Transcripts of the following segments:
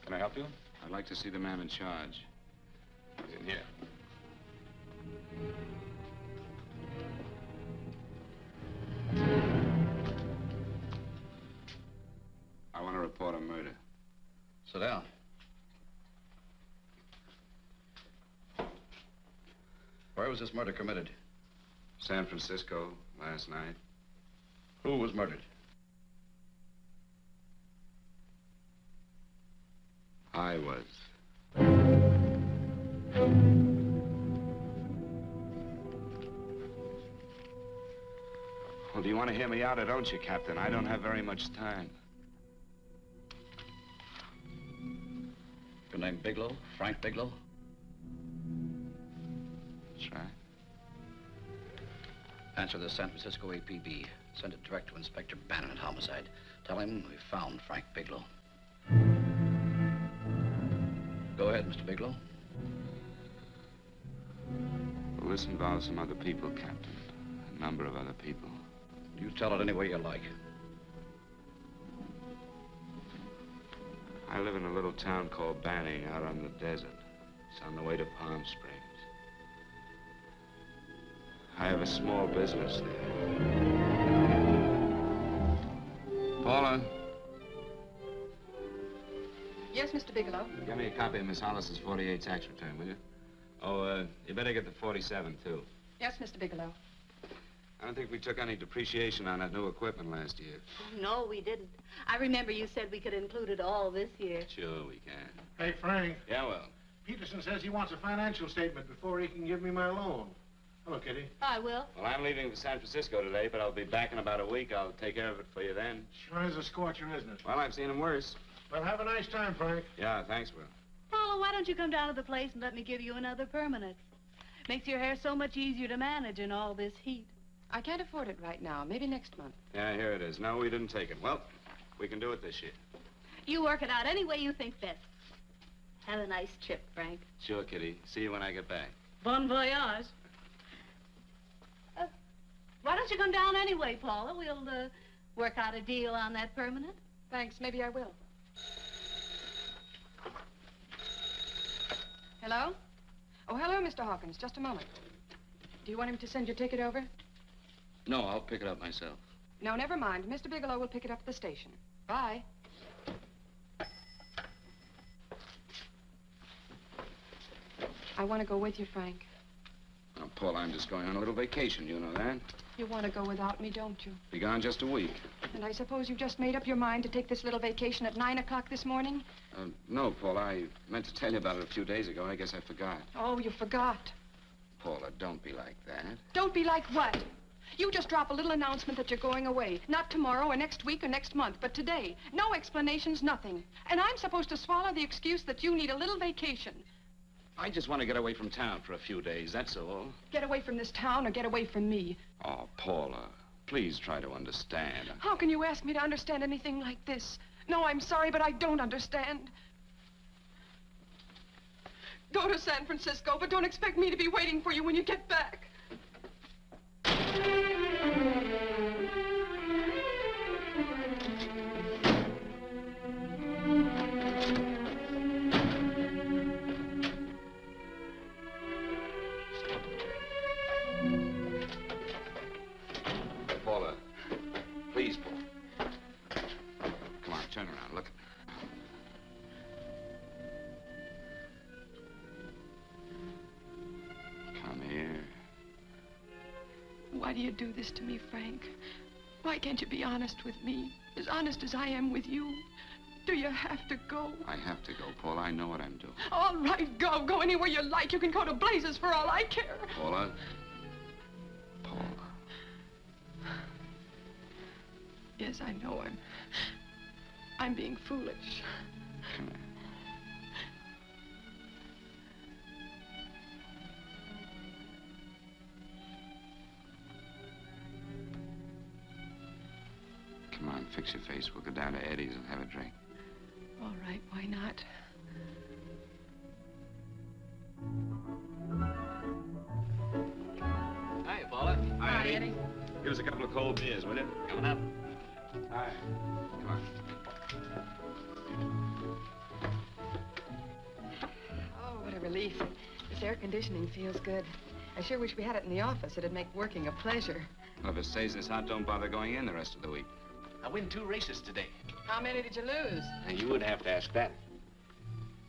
Can I help you? I'd like to see the man in charge. He's in here. I want to report a murder. Sit down. Where was this murder committed? San Francisco, last night. Who was murdered? I was. Well, do you want to hear me out or don't you, Captain? I don't have very much time. Your name Bigelow? Frank Bigelow? That's right. Answer the San Francisco APB. Send it direct to Inspector Bannon at Homicide. Tell him we found Frank Bigelow. Go ahead, Mr. Bigelow. Well, this involves some other people, Captain. A number of other people. You tell it any way you like. I live in a little town called Banning out on the desert. It's on the way to Palm Springs. I have a small business there. Paula? Yes, Mr. Bigelow. Give me a copy of Miss Hollis's 48 tax return, will you? Oh, you better get the 47, too. Yes, Mr. Bigelow. I don't think we took any depreciation on that new equipment last year. No, we didn't. I remember you said we could include it all this year. Sure, we can. Hey, Frank. Yeah, well. Peterson says he wants a financial statement before he can give me my loan. Hello, Kitty. I will. Well, I'm leaving for San Francisco today, but I'll be back in about a week. I'll take care of it for you then. Sure is a scorcher, isn't it? Well, I've seen him worse. Well, have a nice time, Frank. Yeah, thanks, Will. Paula, why don't you come down to the place and let me give you another permanent? Makes your hair so much easier to manage in all this heat. I can't afford it right now. Maybe next month. Yeah, here it is. No, we didn't take it. Well, we can do it this year. You work it out any way you think best. Have a nice trip, Frank. Sure, Kitty. See you when I get back. Bon voyage. Why don't you come down anyway, Paula? We'll work out a deal on that permanent. Thanks. Maybe I will. Hello? Oh, hello, Mr. Hawkins. Just a moment. Do you want him to send your ticket over? No, I'll pick it up myself. No, never mind. Mr. Bigelow will pick it up at the station. Bye. I want to go with you, Frank. Now, Paul, I'm just going on a little vacation. You know that? You want to go without me, don't you? Be gone just a week. And I suppose you've just made up your mind to take this little vacation at 9 o'clock this morning? No, Paul. I meant to tell you about it a few days ago. I guess I forgot. Oh, you forgot. Paula, don't be like that. Don't be like what? You just drop a little announcement that you're going away. Not tomorrow or next week or next month, but today. No explanations, nothing. And I'm supposed to swallow the excuse that you need a little vacation. I just want to get away from town for a few days, that's all. Get away from this town or get away from me. Oh, Paula, please try to understand. How can you ask me to understand anything like this? No, I'm sorry, but I don't understand. Go to San Francisco, but don't expect me to be waiting for you when you get back. Paula, please, Paula. Come on, turn around, look at me. Come here. Why do you do this to me, Frank? Why can't you be honest with me? As honest as I am with you? Do you have to go? I have to go, Paula. I know what I'm doing. All right, go. Go anywhere you like. You can go to blazes for all I care. Paula. Paula. Yes, I know I'm being foolish. Come here. Come on, fix your face. We'll go down to Eddie's and have a drink. All right, why not? Hi, Paula. Hi, Eddie. Give us a couple of cold beers, will you? Coming up. Hi. Come on. relief. This air conditioning feels good. I sure wish we had it in the office. It'd make working a pleasure. Well, if it stays this hot, don't bother going in the rest of the week. I win 2 races today. How many did you lose? Now, you would have to ask that.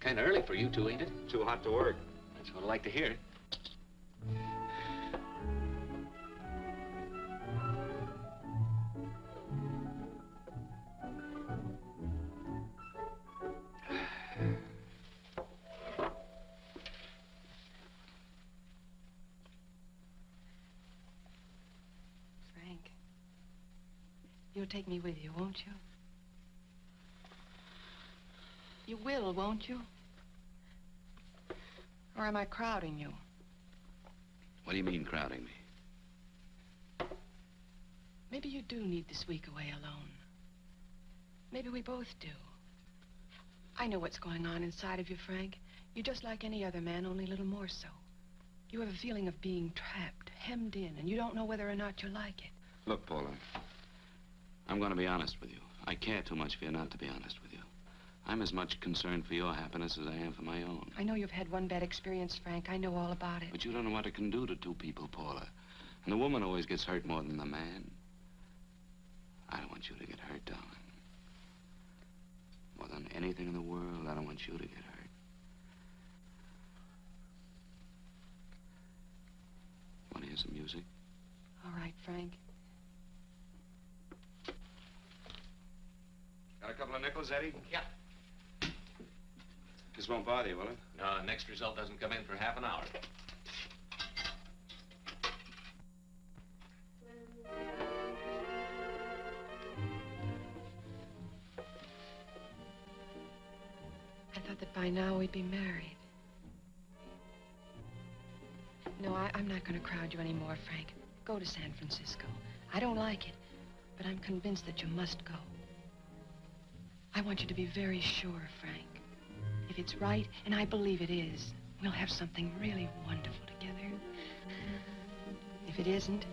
Kind of early for you two, ain't it? Too hot to work. That's what I like to hear. Frank, you'll take me with you, won't you? You will, won't you? Or am I crowding you? What do you mean, crowding me? Maybe you do need this week away alone. Maybe we both do. I know what's going on inside of you, Frank. You're just like any other man, only a little more so. You have a feeling of being trapped, hemmed in, and you don't know whether or not you like it. Look, Paula, I'm going to be honest with you. I care too much for you not to be honest with you. I'm as much concerned for your happiness as I am for my own. I know you've had one bad experience, Frank. I know all about it. But you don't know what it can do to 2 people, Paula. And the woman always gets hurt more than the man. I don't want you to get hurt, darling. More than anything in the world, I don't want you to get hurt. Want to hear some music? All right, Frank. Got a couple of nickels, Eddie? Yeah. This won't bother you, will it? No, next result doesn't come in for half an hour. I thought that by now we'd be married. No, I'm not going to crowd you anymore, Frank. Go to San Francisco. I don't like it, but I'm convinced that you must go. I want you to be very sure, Frank. If it's right, and I believe it is, we'll have something really wonderful together. If it isn't,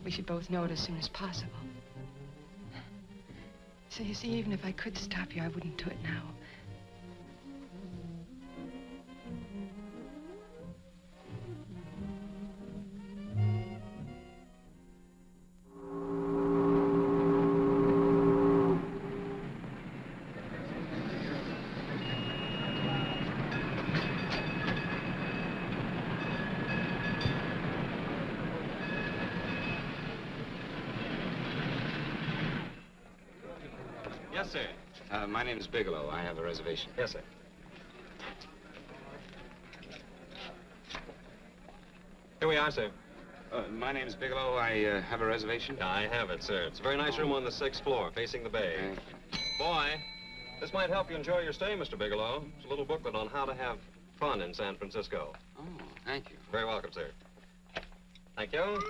we should both know it as soon as possible. So you see, even if I could stop you, I wouldn't do it now. Yes, sir. My name is Bigelow. I have a reservation. Yes, sir. Here we are, sir. My name is Bigelow. I have a reservation. I have it, sir. It's a very nice room on the 6th floor, facing the bay. Thank you. Boy, this might help you enjoy your stay, Mr. Bigelow. It's a little booklet on how to have fun in San Francisco. Oh, thank you. Very welcome, sir. Thank you.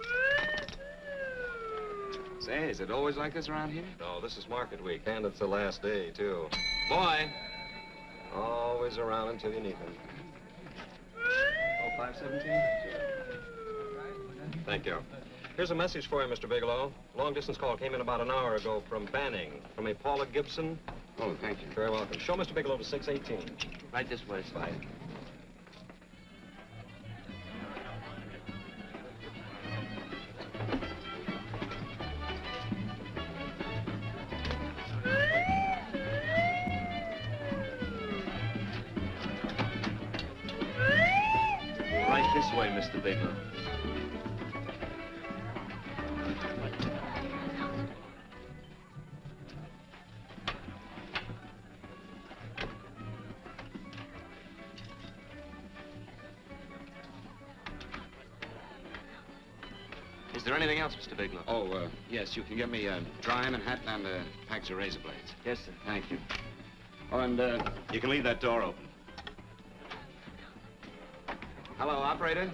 Say, is it always like this around here? No, this is market week, and it's the last day, too. Boy, always around until you need him. Oh, 517? Thank you. Here's a message for you, Mr. Bigelow. Long-distance call came in about an hour ago from Banning, from a Paula Gibson. Oh, thank you. Very welcome. Show Mr. Bigelow to 618. Right this way, sir. Bye. Right this way, Mr. Bigelow. Is there anything else, Mr. Bigelow? Oh, yes, you can get me a dry Manhattan and a package of razor blades. Yes, sir. Thank you. Oh, and you can leave that door open. Hello, operator.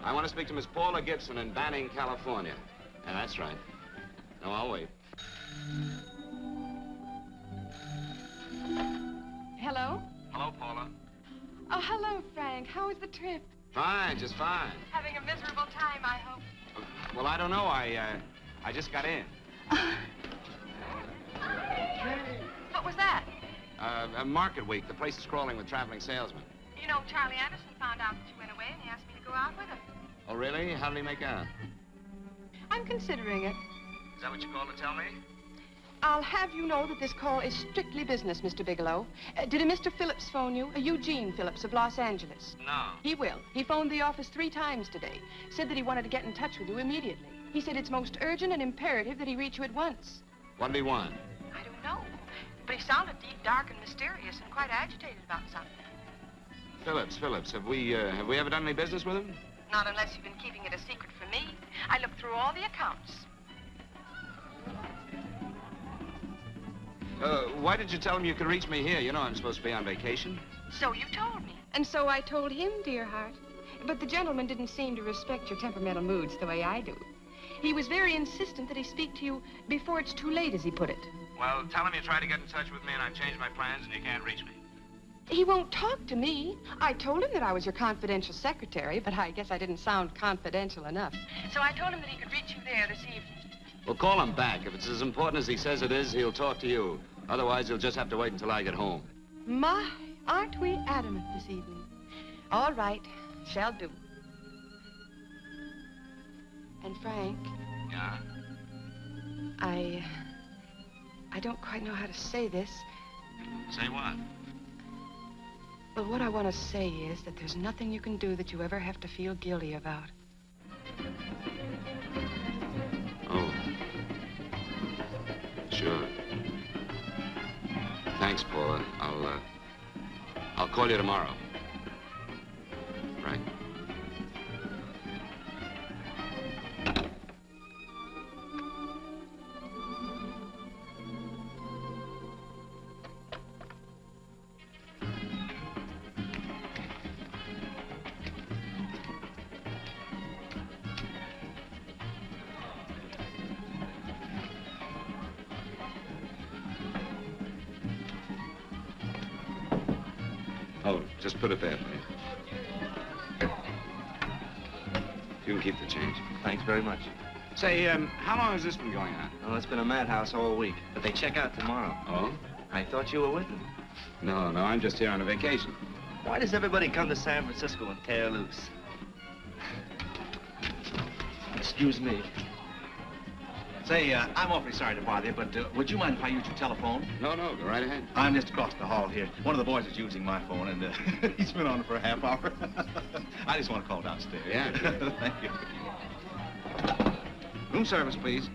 I want to speak to Miss Paula Gibson in Banning, California. Yeah, that's right. No, I'll wait. Hello? Hello, Paula. Oh, hello, Frank. How was the trip? Fine, just fine. Having a miserable time, I hope. Well, I don't know. I just got in. What was that? Market week. The place is crawling with traveling salesmen. You know, Charlie Anderson found out that you went away, and he asked me to go out with him. Oh, really? How did he make out? I'm considering it. Is that what you called to tell me? I'll have you know that this call is strictly business, Mr. Bigelow. Did a Mr. Phillips phone you? A Eugene Phillips of Los Angeles. No. He will. He phoned the office 3 times today. Said that he wanted to get in touch with you immediately. He said it's most urgent and imperative that he reach you at once. What did he want? I don't know. But he sounded deep, dark, and mysterious, and quite agitated about something. Phillips. Have we ever done any business with him? Not unless you've been keeping it a secret from me. I looked through all the accounts. Why did you tell him you could reach me here? You know I'm supposed to be on vacation. So you told me. And so I told him, dear heart. But the gentleman didn't seem to respect your temperamental moods the way I do. He was very insistent that he speak to you before it's too late, as he put it. Well, tell him you tried to get in touch with me and I've changed my plans and you can't reach me. He won't talk to me. I told him that I was your confidential secretary, but I guess I didn't sound confidential enough. So I told him that he could reach you there this evening. Well, call him back. If it's as important as he says it is, he'll talk to you. Otherwise, he'll just have to wait until I get home. My, aren't we adamant this evening? All right, shall do. And Frank, Yeah? I don't quite know how to say this. Say what? Well, what I want to say is that there's nothing you can do that you ever have to feel guilty about. Oh. Sure. Thanks, Paula. I'll call you tomorrow. Right? Oh, just put it there, please. You can keep the change. Thanks very much. Say, how long has this been going on? Well, it's been a madhouse all week, but they check out tomorrow. Oh? I thought you were with them. No, I'm just here on a vacation. Why does everybody come to San Francisco and tear loose? Excuse me. Say, I'm awfully sorry to bother you, but would you mind if I used your telephone? No, go right ahead. I'm just across the hall here. One of the boys is using my phone, and he's been on it for a half hour. I just want to call downstairs. Yeah, sure. Thank you. Room service, please.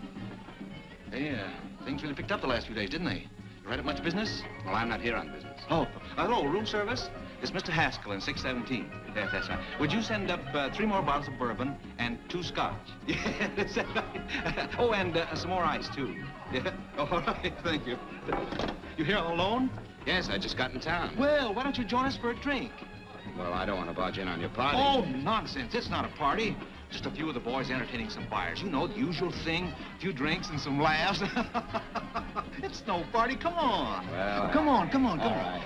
Hey, things really picked up the last few days, didn't they? You right up much business? Well, I'm not here on business. Oh, hello, room service? It's Mr. Haskell in 617. Yes, that's right. Would you send up 3 more bottles of bourbon and 2 scotch? Yes, that's right. Oh, and some more ice, too. Yeah? Oh, all right, thank you. You here alone? Yes, I just got in town. Well, why don't you join us for a drink? Well, I don't want to barge in on your party. Oh, nonsense. It's not a party. Just a few of the boys entertaining some buyers. You know, the usual thing. A few drinks and some laughs. It's no party. Come on. Well, come on. All right.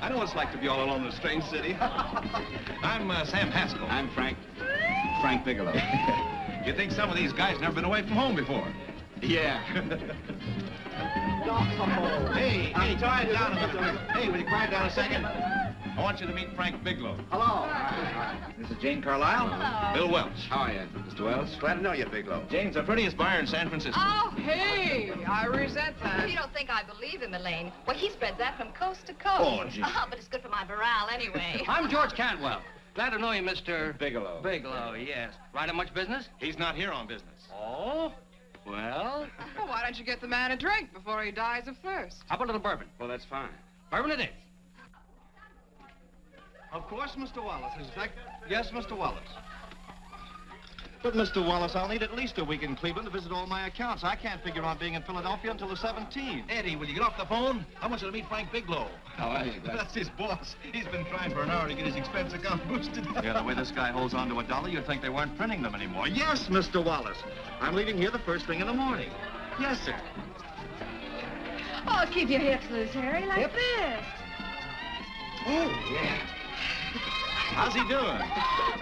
I know what it's like to be all alone in a strange city. I'm Sam Haskell. I'm Frank Bigelow. You think some of these guys never been away from home before? Yeah. Hey, quiet down a minute. Hey, will you quiet down a second? I want you to meet Frank Bigelow. Hello. All right. This is Jane Carlisle. Hello. Bill Welch. How are you, Mr. Wells? Glad to know you, Bigelow. Jane's the prettiest buyer in San Francisco. Oh, hey, I resent that. You don't think I believe him, Elaine? Well, he spreads that from coast to coast. Oh, gee. But it's good for my morale anyway. I'm George Cantwell. Glad to know you, Mr. Bigelow. Bigelow, yes. Right on much business? He's not here on business. Oh? Well, Well, why don't you get the man a drink before he dies of thirst? how about a little bourbon? Well, that's fine. Bourbon it is. Of course, Mr. Wallace. In fact, yes, Mr. Wallace. But, Mr. Wallace, I'll need at least a week in Cleveland to visit all my accounts. I can't figure on being in Philadelphia until the 17th. Eddie, will you get off the phone? I want you to meet Frank Bigelow. How are you? That's his boss. He's been trying for an hour to get his expense account boosted. Yeah, the way this guy holds on to a dollar, you'd think they weren't printing them anymore. Yes, Mr. Wallace. I'm leaving here the first thing in the morning. Yes, sir. Oh, keep your hips loose, Harry, like this. Oh, yeah. How's he doing?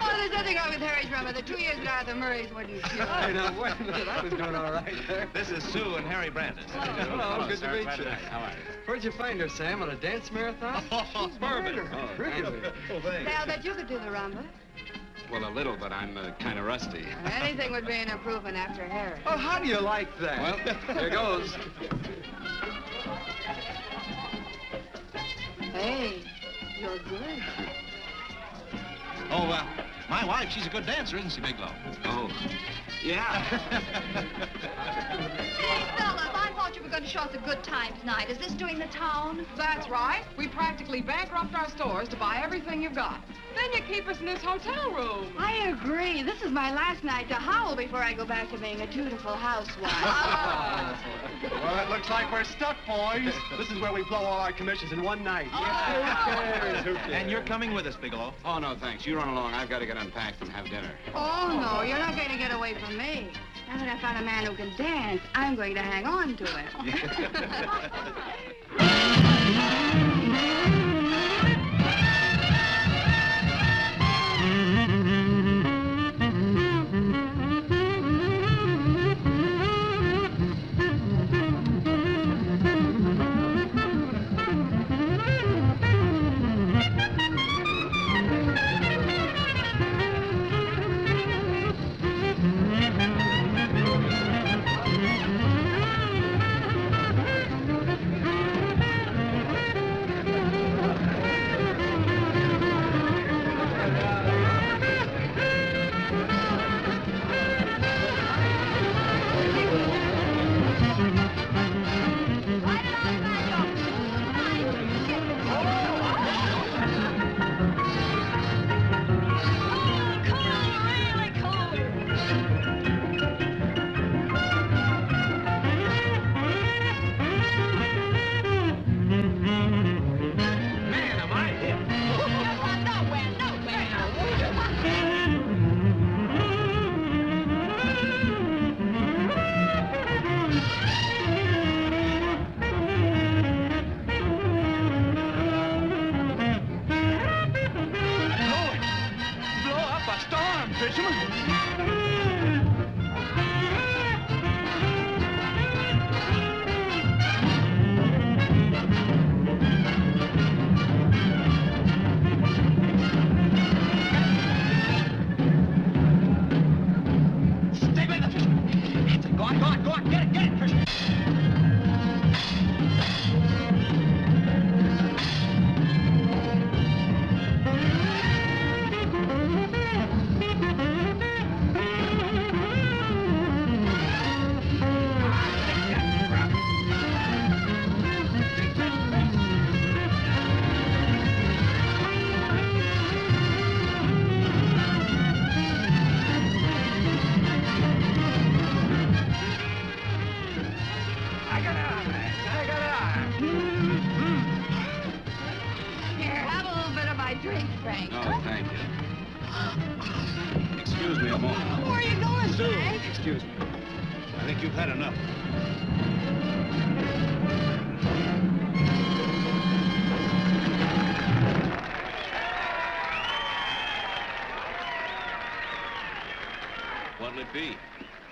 Oh, there's nothing wrong with Harry's rummer. The 2 years at Arthur Murray's wouldn't cure. Hey, now, wait a minute. I was doing all right there. This is Sue and Harry Brandis. Hello, good to sir. meet Glad you. How are you? Where'd you find her, Sam? On a dance marathon? Oh, Bourbon. Really? Say, I'll bet you could do the rumba. Well, a little, but I'm kind of rusty. Anything would be an improvement after Harry. Oh, how do you like that? Well, here goes. Hey, you're good. Oh, my wife, she's a good dancer, isn't she, Bigelow? Oh, yeah. Hey, fellas, I thought you were going to show us a good time tonight. Is this doing the town? That's right. We practically bankrupt our stores to buy everything you've got. Then you keep us in this hotel room. I agree. This is my last night to howl before I go back to being a dutiful housewife. Well, it looks like we're stuck, boys. This is where we blow all our commissions in one night. Who cares? Who cares? And you're coming with us, Bigelow. Oh, no, thanks. You run along. I've got to get unpacked and have dinner. Oh, no, you're not going to get away from me. Now that I found a man who can dance, I'm going to hang on to him.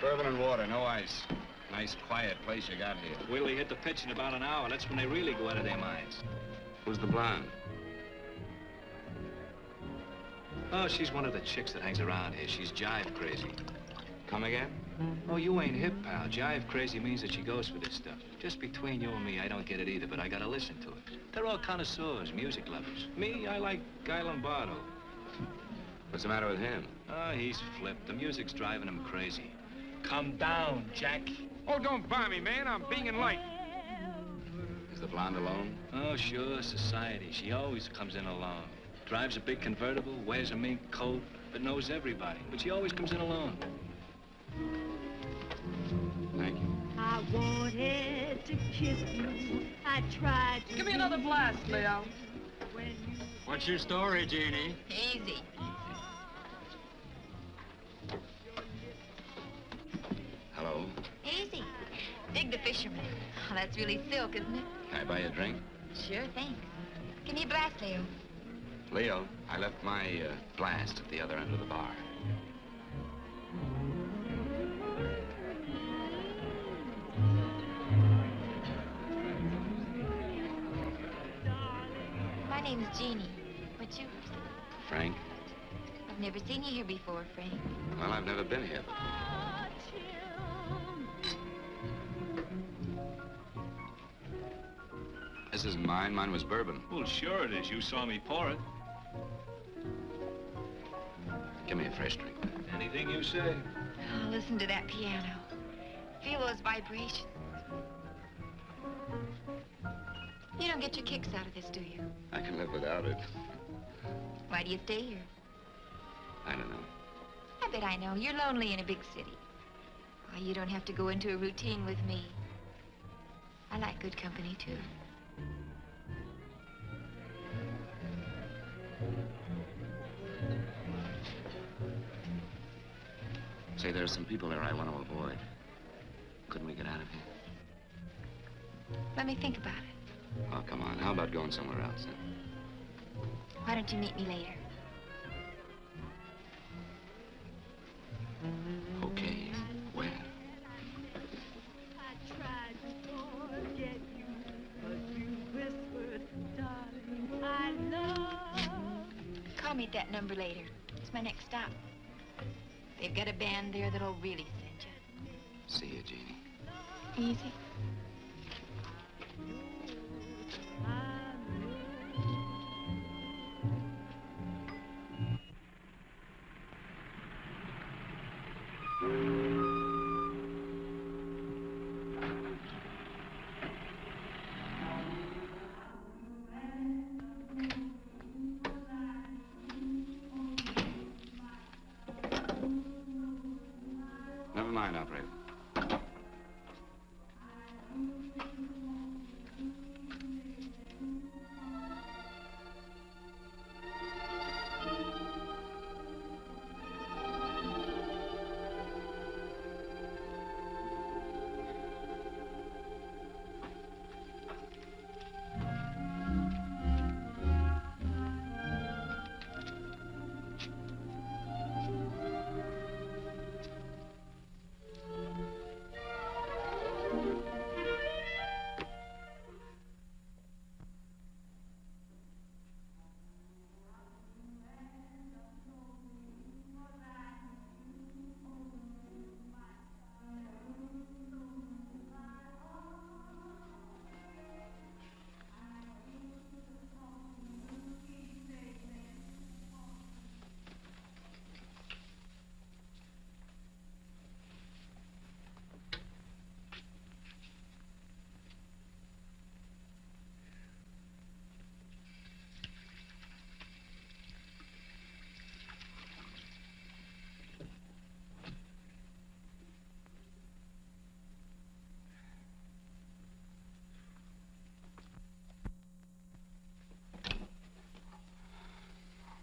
Bourbon and water, no ice. Nice, quiet place you got here. Wait till they hit the pitch in about an hour. That's when they really go out of their minds. Who's the blonde? Oh, she's one of the chicks that hangs around here. She's jive crazy. Come again? Oh, you ain't hip, pal. Jive crazy means that she goes for this stuff. Just between you and me, I don't get it either, but I gotta listen to it. They're all connoisseurs, music lovers. Me, I like Guy Lombardo. What's the matter with him? Oh, he's flipped. The music's driving him crazy. Come down, Jack. Oh, don't buy me, man. I'm being light. Is the blonde alone? Oh, sure, society. She always comes in alone. Drives a big convertible, wears a mink coat, but knows everybody. But she always comes in alone. Thank you. I wanted to kiss you. I tried to... Give me another blast, Leo. What's your story, Jeannie? Easy. Hello. Easy. Dig the fisherman. Oh, that's really silk, isn't it? Can I buy you a drink? Sure thing. Give me a blast, Leo. Leo, I left my blast at the other end of the bar. My name's Jeannie. What's yours? Frank? I've never seen you here before, Frank. Well, I've never been here. This isn't mine. Mine was bourbon. Well, sure it is. You saw me pour it. Give me a fresh drink. Anything you say. Oh, listen to that piano. Feel those vibrations. You don't get your kicks out of this, do you? I can live without it. Why do you stay here? I don't know. I bet I know. You're lonely in a big city. Why, you don't have to go into a routine with me. I like good company, too. Say, there's some people there I want to avoid. Couldn't we get out of here? Let me think about it. Oh, come on. How about going somewhere else, then? Why don't you meet me later? Okay. Where? I tried to forget you, but you whispered, darling, I love. Call me at that number later. It's my next stop. They've got a band there that'll really send you. See you, Jeannie. Easy. Never mind, operator.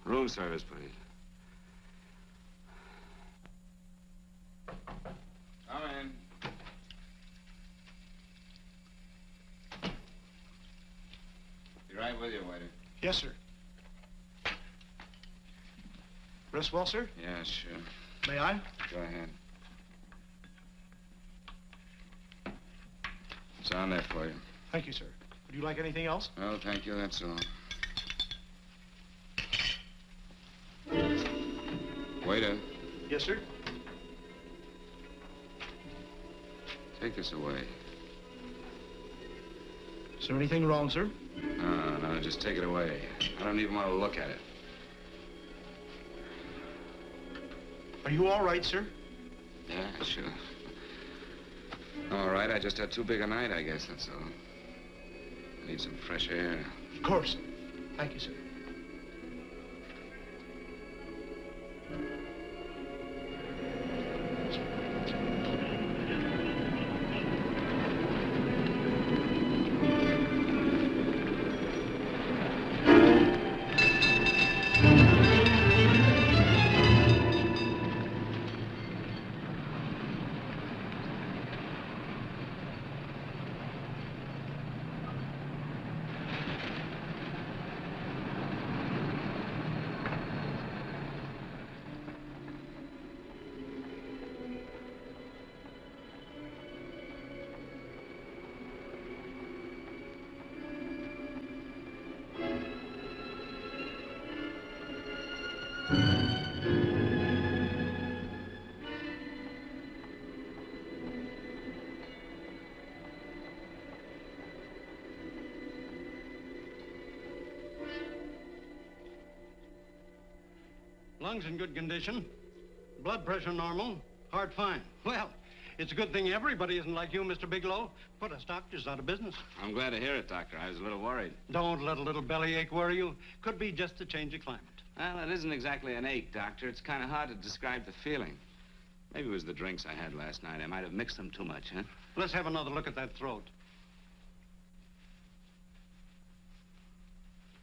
Room service, please. Come in. Be right with you, waiter. Yes, sir. Rest well, sir? Yeah, sure. May I? Go ahead. It's on there for you. Thank you, sir. Would you like anything else? Oh, thank you, that's all. Waiter, Yes, sir. take this away. Is there anything wrong, sir? No, just take it away. I don't even want to look at it. Are you all right, sir? Yeah, sure. All right, I just had too big a night, I guess, that's all. I need some fresh air. Of course. Thank you, sir. Lungs in good condition. Blood pressure normal. Heart fine. Well, it's a good thing everybody isn't like you, Mr. Bigelow. Put us doctors out of business. I'm glad to hear it, Doctor. I was a little worried. Don't let a little bellyache worry you. Could be just a change of climate. Well, it isn't exactly an ache, Doctor. It's kind of hard to describe the feeling. Maybe it was the drinks I had last night. I might have mixed them too much, huh? Let's have another look at that throat.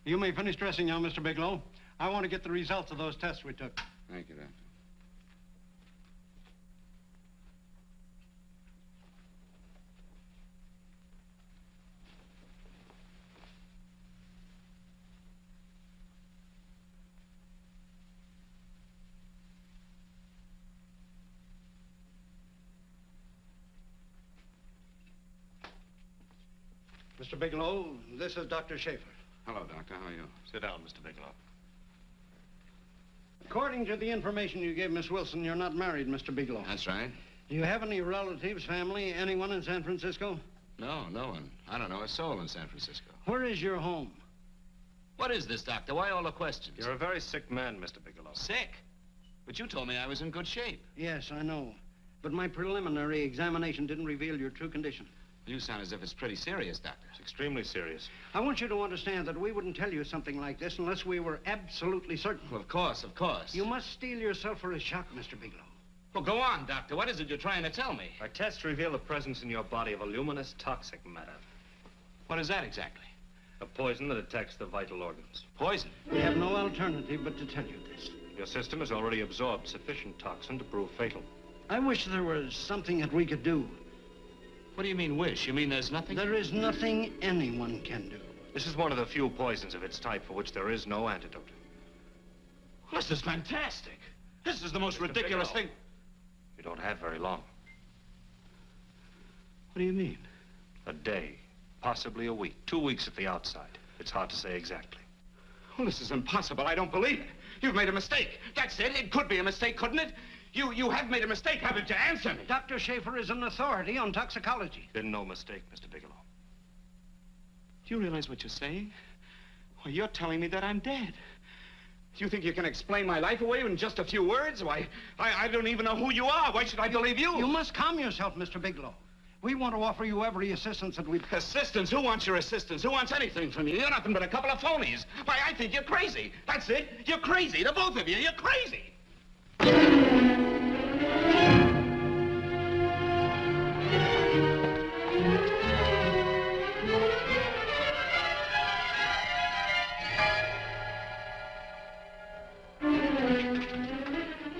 You may finish dressing now, Mr. Bigelow. I want to get the results of those tests we took. Thank you, Doctor. Mr. Bigelow, this is Dr. Schaefer. Hello, Doctor. How are you? Sit down, Mr. Bigelow. According to the information you gave Miss Wilson, you're not married, Mr. Bigelow. That's right. Do you have any relatives, family, anyone in San Francisco? No, no one. I don't know a soul in San Francisco. Where is your home? What is this, Doctor? Why all the questions? You're a very sick man, Mr. Bigelow. Sick? But you told me I was in good shape. Yes, I know. But my preliminary examination didn't reveal your true condition. You sound as if it's pretty serious, Doctor. It's extremely serious. I want you to understand that we wouldn't tell you something like this unless we were absolutely certain. Well, of course, of course. You must steel yourself for a shock, Mr. Bigelow. Well, go on, Doctor. What is it you're trying to tell me? Our tests reveal the presence in your body of a luminous toxic matter. What is that exactly? A poison that attacks the vital organs. Poison? We have no alternative but to tell you this. Your system has already absorbed sufficient toxin to prove fatal. I wish there was something that we could do. What do you mean, wish? You mean there's nothing? There is nothing anyone can do. This is one of the few poisons of its type for which there is no antidote. Well, this is fantastic. This is the most ridiculous thing. You don't have very long. What do you mean? A day, possibly a week, 2 weeks at the outside. It's hard to say exactly. Well, this is impossible. I don't believe it. You've made a mistake. That's it. It could be a mistake, couldn't it? You have made a mistake, haven't you? Answer me. Dr. Schaefer is an authority on toxicology. Been no mistake, Mr. Bigelow. Do you realize what you're saying? Well, you're telling me that I'm dead. Do you think you can explain my life away in just a few words? Why, I don't even know who you are. Why should I believe you? You must calm yourself, Mr. Bigelow. We want to offer you every assistance that we... Assistance? Who wants your assistance? Who wants anything from you? You're nothing but a couple of phonies. Why, I think you're crazy. That's it. You're crazy. The both of you. You're crazy.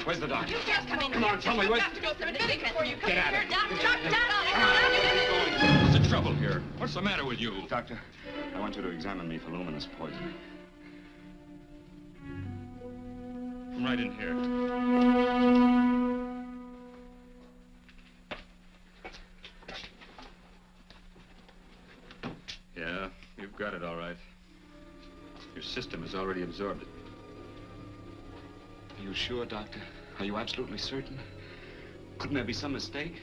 Where's the doctor? You just come in. Come on, tell me, where's... You've got to go to the medic before you come Get in out here. of Doctor, here. doctor, What's the trouble here? What's the matter with you? Doctor, I want you to examine me for luminous poison. Come right in here. Yeah, you've got it all right. Your system has already absorbed it. Are you sure, Doctor? Are you absolutely certain? Couldn't there be some mistake?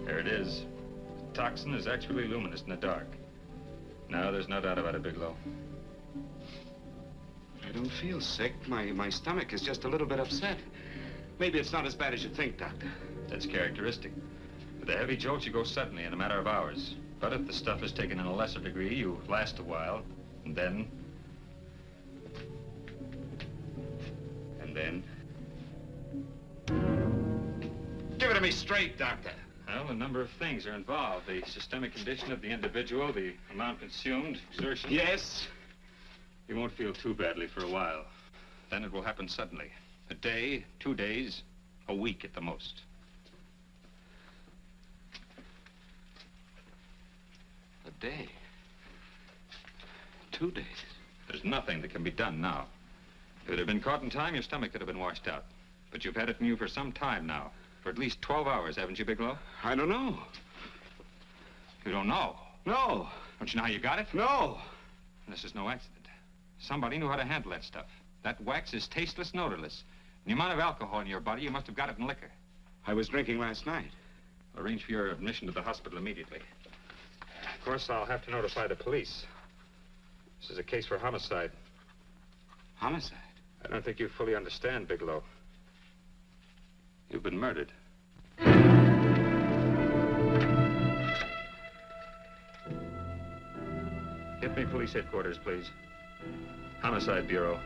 There it is. The toxin is actually luminous in the dark. No, there's no doubt about it, Bigelow. I don't feel sick. My stomach is just a little bit upset. Maybe it's not as bad as you think, Doctor. That's characteristic. With a heavy jolt, you go suddenly in a matter of hours. But if the stuff is taken in a lesser degree, you last a while, and then... Give it to me straight, Doctor. Well, a number of things are involved. The systemic condition of the individual, the amount consumed, exertion. Yes? You won't feel too badly for a while. Then it will happen suddenly. A day, 2 days, a week at the most. A day. 2 days. There's nothing that can be done now. If it had been caught in time, your stomach could have been washed out. But you've had it in you for some time now. For at least 12 hours, haven't you, Bigelow? I don't know. You don't know? No. Don't you know how you got it? No. This is no accident. Somebody knew how to handle that stuff. That wax is tasteless and odorless. And the amount of alcohol in your body, you must have got it in liquor. I was drinking last night. Arrange for your admission to the hospital immediately. Of course, I'll have to notify the police. This is a case for homicide. Homicide? I don't think you fully understand, Bigelow. You've been murdered. Get me police headquarters, please. Homicide Bureau.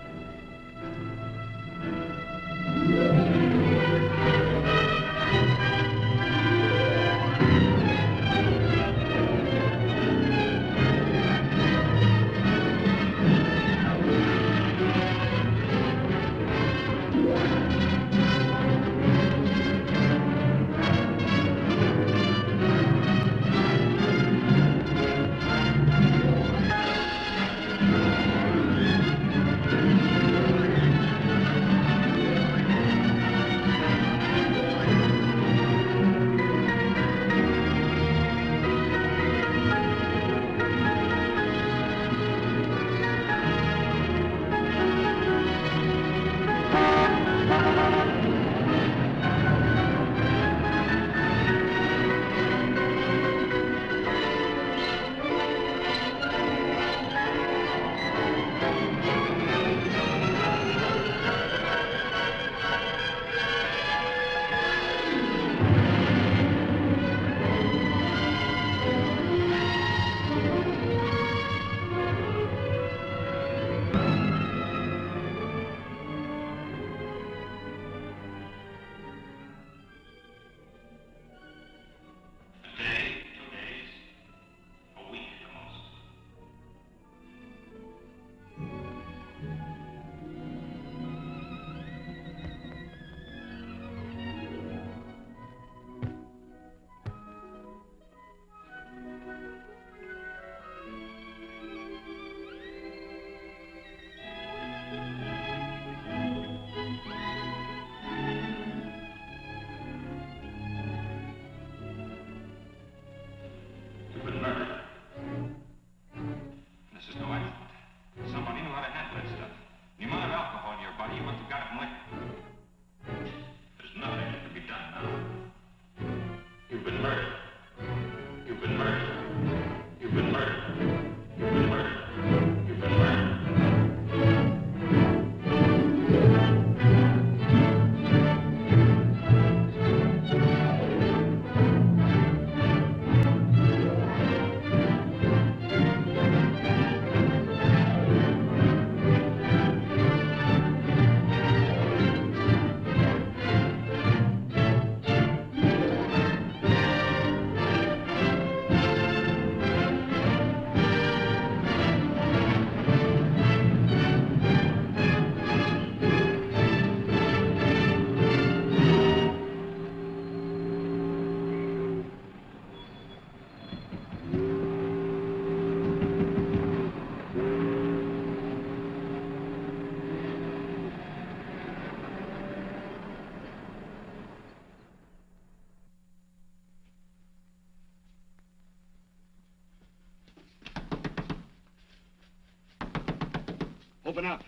Open up.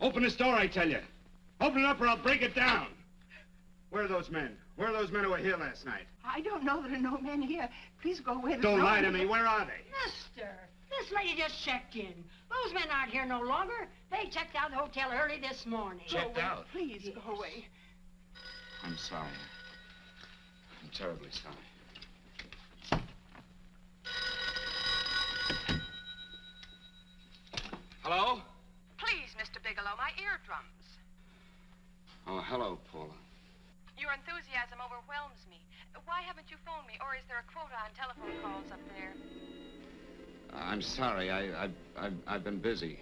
Open this door, I tell you. Open it up or I'll break it down. Where are those men? Where are those men who were here last night? I don't know. There are no men here. Please go away. Don't lie to me. Where are they? Mister, this lady just checked in. Those men aren't here no longer. They checked out the hotel early this morning. Checked out? Please go away. I'm sorry. I'm terribly sorry. Hello? Please, Mr. Bigelow, my eardrums. Oh, hello, Paula. Your enthusiasm overwhelms me. Why haven't you phoned me, or is there a quota on telephone calls up there? I'm sorry. I've been busy.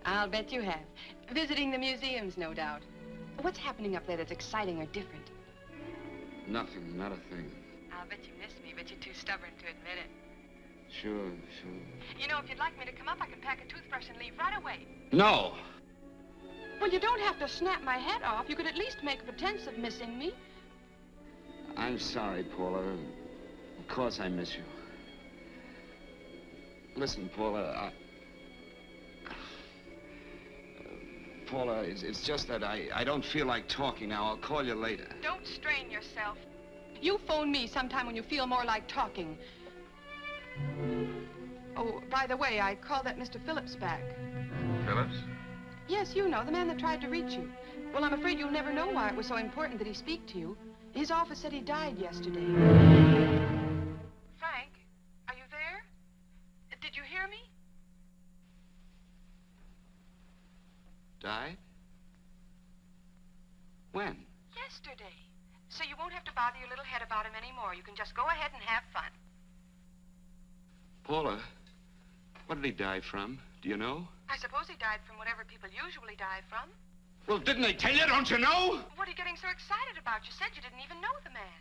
I'll bet you have. Visiting the museums, no doubt. What's happening up there that's exciting or different? Nothing, not a thing. I'll bet you miss me, but you're too stubborn to admit it. Sure. You know, if you'd like me to come up, I can pack a toothbrush and leave right away. No! Well, you don't have to snap my head off. You could at least make a pretense of missing me. I'm sorry, Paula. Of course I miss you. Listen, Paula, Paula, it's just that I don't feel like talking now. I'll call you later. Don't strain yourself. You phone me sometime when you feel more like talking. Oh, by the way, I called that Mr. Phillips back. Phillips? Yes, you know, the man that tried to reach you. Well, I'm afraid you'll never know why it was so important that he speak to you. His office said he died yesterday. Frank, are you there? Did you hear me? Died? When? Yesterday. So you won't have to bother your little head about him anymore. You can just go ahead and have fun. Paula, what did he die from? Do you know? I suppose he died from whatever people usually die from. Well, didn't they tell you? Don't you know? What are you getting so excited about? You said you didn't even know the man.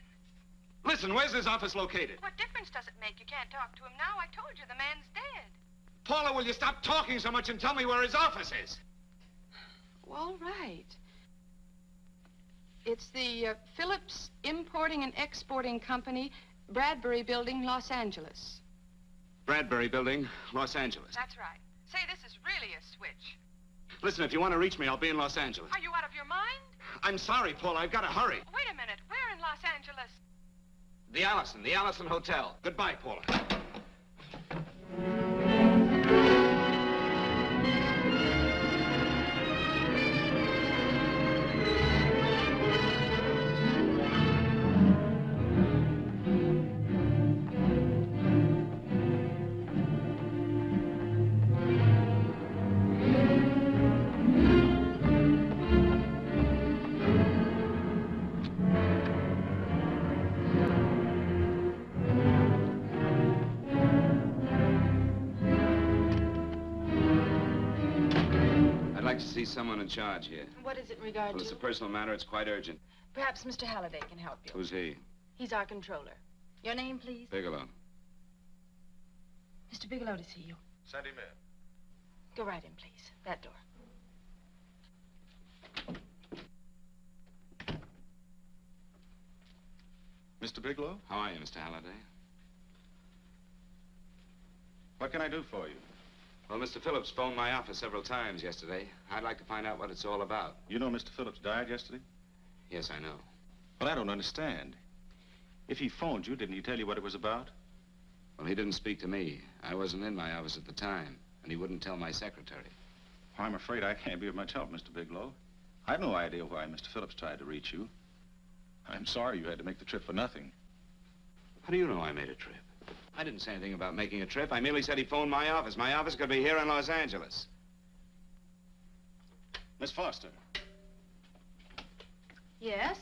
Listen, where's his office located? What difference does it make? You can't talk to him now. I told you the man's dead. Paula, will you stop talking so much and tell me where his office is? All right. It's the Phillips Importing and Exporting Company, Bradbury Building, Los Angeles. Bradbury Building, Los Angeles. That's right. Say, this is really a switch. Listen, if you want to reach me, I'll be in Los Angeles. Are you out of your mind? I'm sorry, Paula. I've got to hurry. Wait a minute. Where in Los Angeles? The Allison Hotel. Goodbye, Paula. To see someone in charge here. What is it in regard Well, to? it's a personal matter. It's quite urgent. Perhaps Mr. Halliday can help you. Who's he? He's our controller. Your name, please? Bigelow. Mr. Bigelow to see you. Send him in. Go right in, please. That door. Mr. Bigelow? How are you, Mr. Halliday? What can I do for you? Well, Mr. Phillips phoned my office several times yesterday. I'd like to find out what it's all about. You know Mr. Phillips died yesterday? Yes, I know. Well, I don't understand. If he phoned you, didn't he tell you what it was about? Well, he didn't speak to me. I wasn't in my office at the time, and he wouldn't tell my secretary. Well, I'm afraid I can't be of much help, Mr. Bigelow. I've no idea why Mr. Phillips tried to reach you. I'm sorry you had to make the trip for nothing. How do you know I made a trip? I didn't say anything about making a trip. I merely said he phoned my office. My office could be here in Los Angeles. Miss Foster, Yes?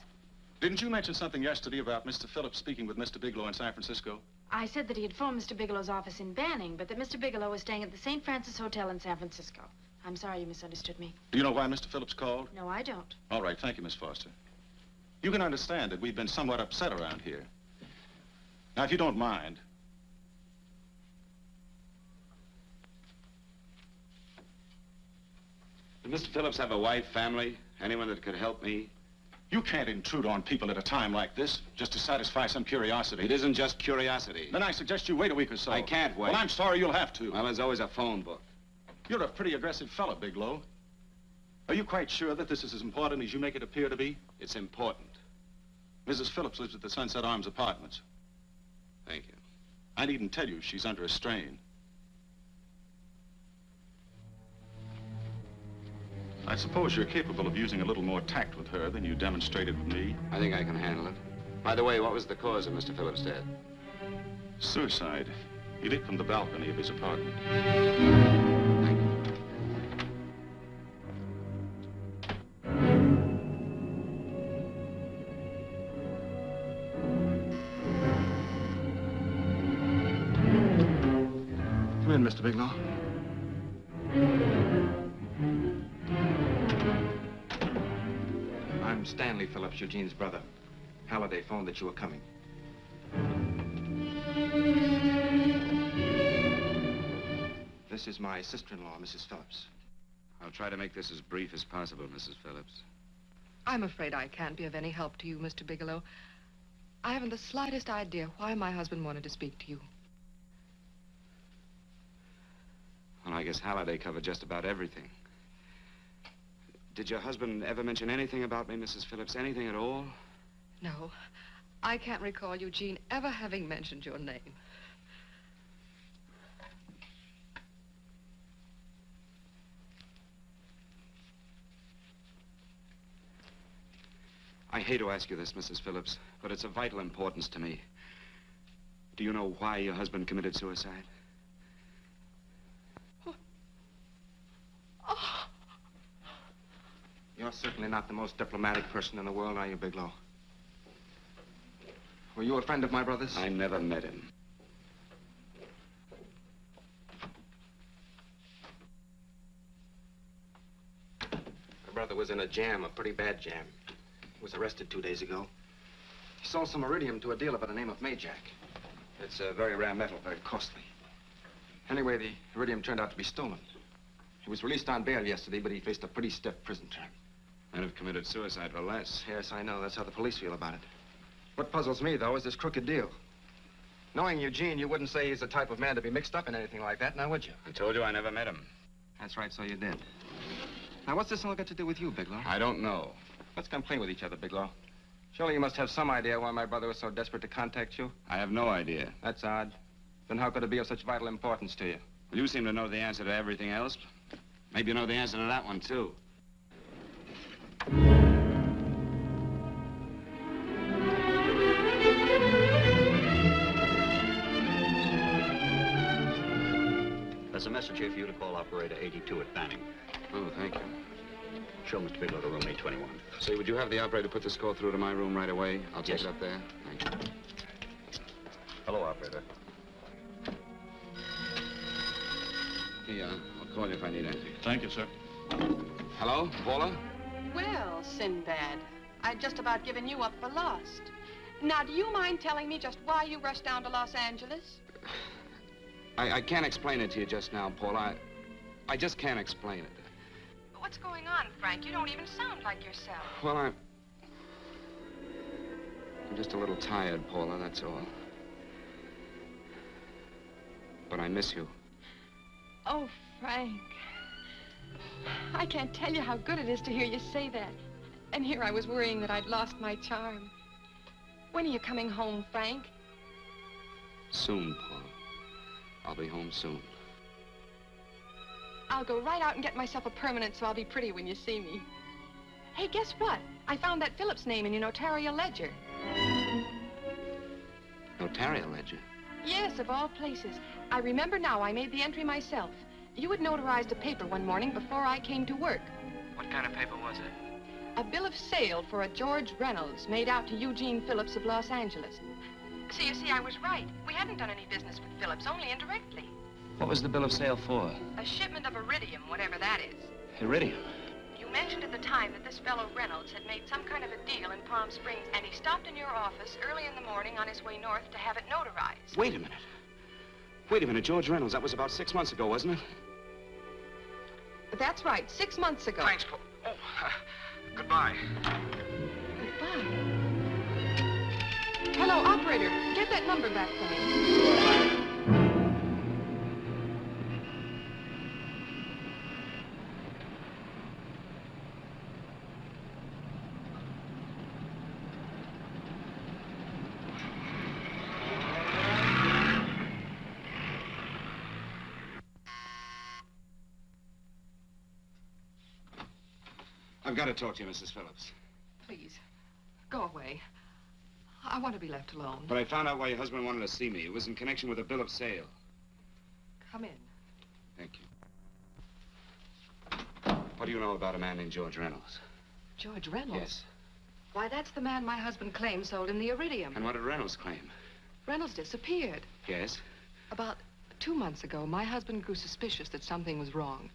didn't you mention something yesterday about Mr. Phillips speaking with Mr. Bigelow in San Francisco? I said that he had phoned Mr. Bigelow's office in Banning, but that Mr. Bigelow was staying at the St. Francis Hotel in San Francisco. I'm sorry you misunderstood me. Do you know why Mr. Phillips called? No, I don't. All right, thank you, Miss Foster. You can understand that we've been somewhat upset around here. Now, if you don't mind, Did Mr. Phillips have a wife, family, anyone that could help me? you can't intrude on people at a time like this just to satisfy some curiosity. It isn't just curiosity. Then I suggest you wait a week or so. I can't wait. Well, I'm sorry you'll have to. Well, there's always a phone book. You're a pretty aggressive fellow, Bigelow. Are you quite sure that this is as important as you make it appear to be? It's important. Mrs. Phillips lives at the Sunset Arms Apartments. Thank you. I needn't tell you she's under a strain. I suppose you're capable of using a little more tact with her than you demonstrated with me. I think I can handle it. By the way, what was the cause of Mr. Phillips' death? Suicide. He leaped from the balcony of his apartment. Come in, Mr. Bigelow. I'm Stanley Phillips, Eugene's brother. Halliday phoned that you were coming. This is my sister-in-law, Mrs. Phillips. I'll try to make this as brief as possible, Mrs. Phillips. I'm afraid I can't be of any help to you, Mr. Bigelow. I haven't the slightest idea why my husband wanted to speak to you. Well, I guess Halliday covered just about everything. Did your husband ever mention anything about me, Mrs. Phillips? Anything at all? No, I can't recall Eugene ever having mentioned your name. I hate to ask you this, Mrs. Phillips, but it's of vital importance to me. Do you know why your husband committed suicide? Oh. You're certainly not the most diplomatic person in the world, are you, Bigelow? Were you a friend of my brother's? I never met him. My brother was in a jam, a pretty bad jam. He was arrested 2 days ago. He sold some iridium to a dealer by the name of Majak. It's a very rare metal, very costly. Anyway, the iridium turned out to be stolen. He was released on bail yesterday, but he faced a pretty stiff prison term. I'd have committed suicide for less. Yes, I know. That's how the police feel about it. What puzzles me, though, is this crooked deal. Knowing Eugene, you wouldn't say he's the type of man to be mixed up in anything like that, now would you? I told you I never met him. That's right, so you did. Now, what's this all got to do with you, Bigelow? I don't know. Let's come clean with each other, Bigelow. Surely you must have some idea why my brother was so desperate to contact you. I have no idea. That's odd. Then how could it be of such vital importance to you? Well, you seem to know the answer to everything else. Maybe you know the answer to that one, too. There's a message here for you to call operator 82 at Banning. Oh, thank you. Show Mr. Bigelow to room 821. Say, would you have the operator put this call through to my room right away? I'll take Yes. it up there. Thank you. Hello, operator. Yeah, I'll call you if I need anything. Thank you, sir. Hello, Paula? Well, Sinbad, I'd just about given you up for lost. Now, do you mind telling me just why you rushed down to Los Angeles? I can't explain it to you just now, Paula. I just can't explain it. What's going on, Frank? You don't even sound like yourself. Well, I'm just a little tired, Paula, that's all. But I miss you. Oh, Frank. I can't tell you how good it is to hear you say that. And here I was worrying that I'd lost my charm. When are you coming home, Frank? Soon, Paula. I'll be home soon. I'll go right out and get myself a permanent so I'll be pretty when you see me. Hey, guess what? I found that Phillips name in your notarial ledger. Notarial ledger? Yes, of all places. I remember now I made the entry myself. You had notarized a paper one morning before I came to work. What kind of paper was it? A bill of sale for a George Reynolds made out to Eugene Phillips of Los Angeles. So you see, I was right. We hadn't done any business with Phillips, only indirectly. What was the bill of sale for? A shipment of iridium, whatever that is. Iridium. You mentioned at the time that this fellow Reynolds had made some kind of a deal in Palm Springs, and he stopped in your office early in the morning on his way north to have it notarized. Wait a minute. Wait a minute, George Reynolds. That was about 6 months ago, wasn't it? That's right, 6 months ago. Thanks, Paul. Oh, goodbye. Goodbye. Hello, operator. Get that number back for me. I've got to talk to you, Mrs. Phillips. Please, go away. I want to be left alone. But I found out why your husband wanted to see me. It was in connection with a bill of sale. Come in. Thank you. What do you know about a man named George Reynolds? George Reynolds? Yes. Why, that's the man my husband claims sold him the iridium. And what did Reynolds claim? Reynolds disappeared. Yes? About 2 months ago, my husband grew suspicious that something was wrong.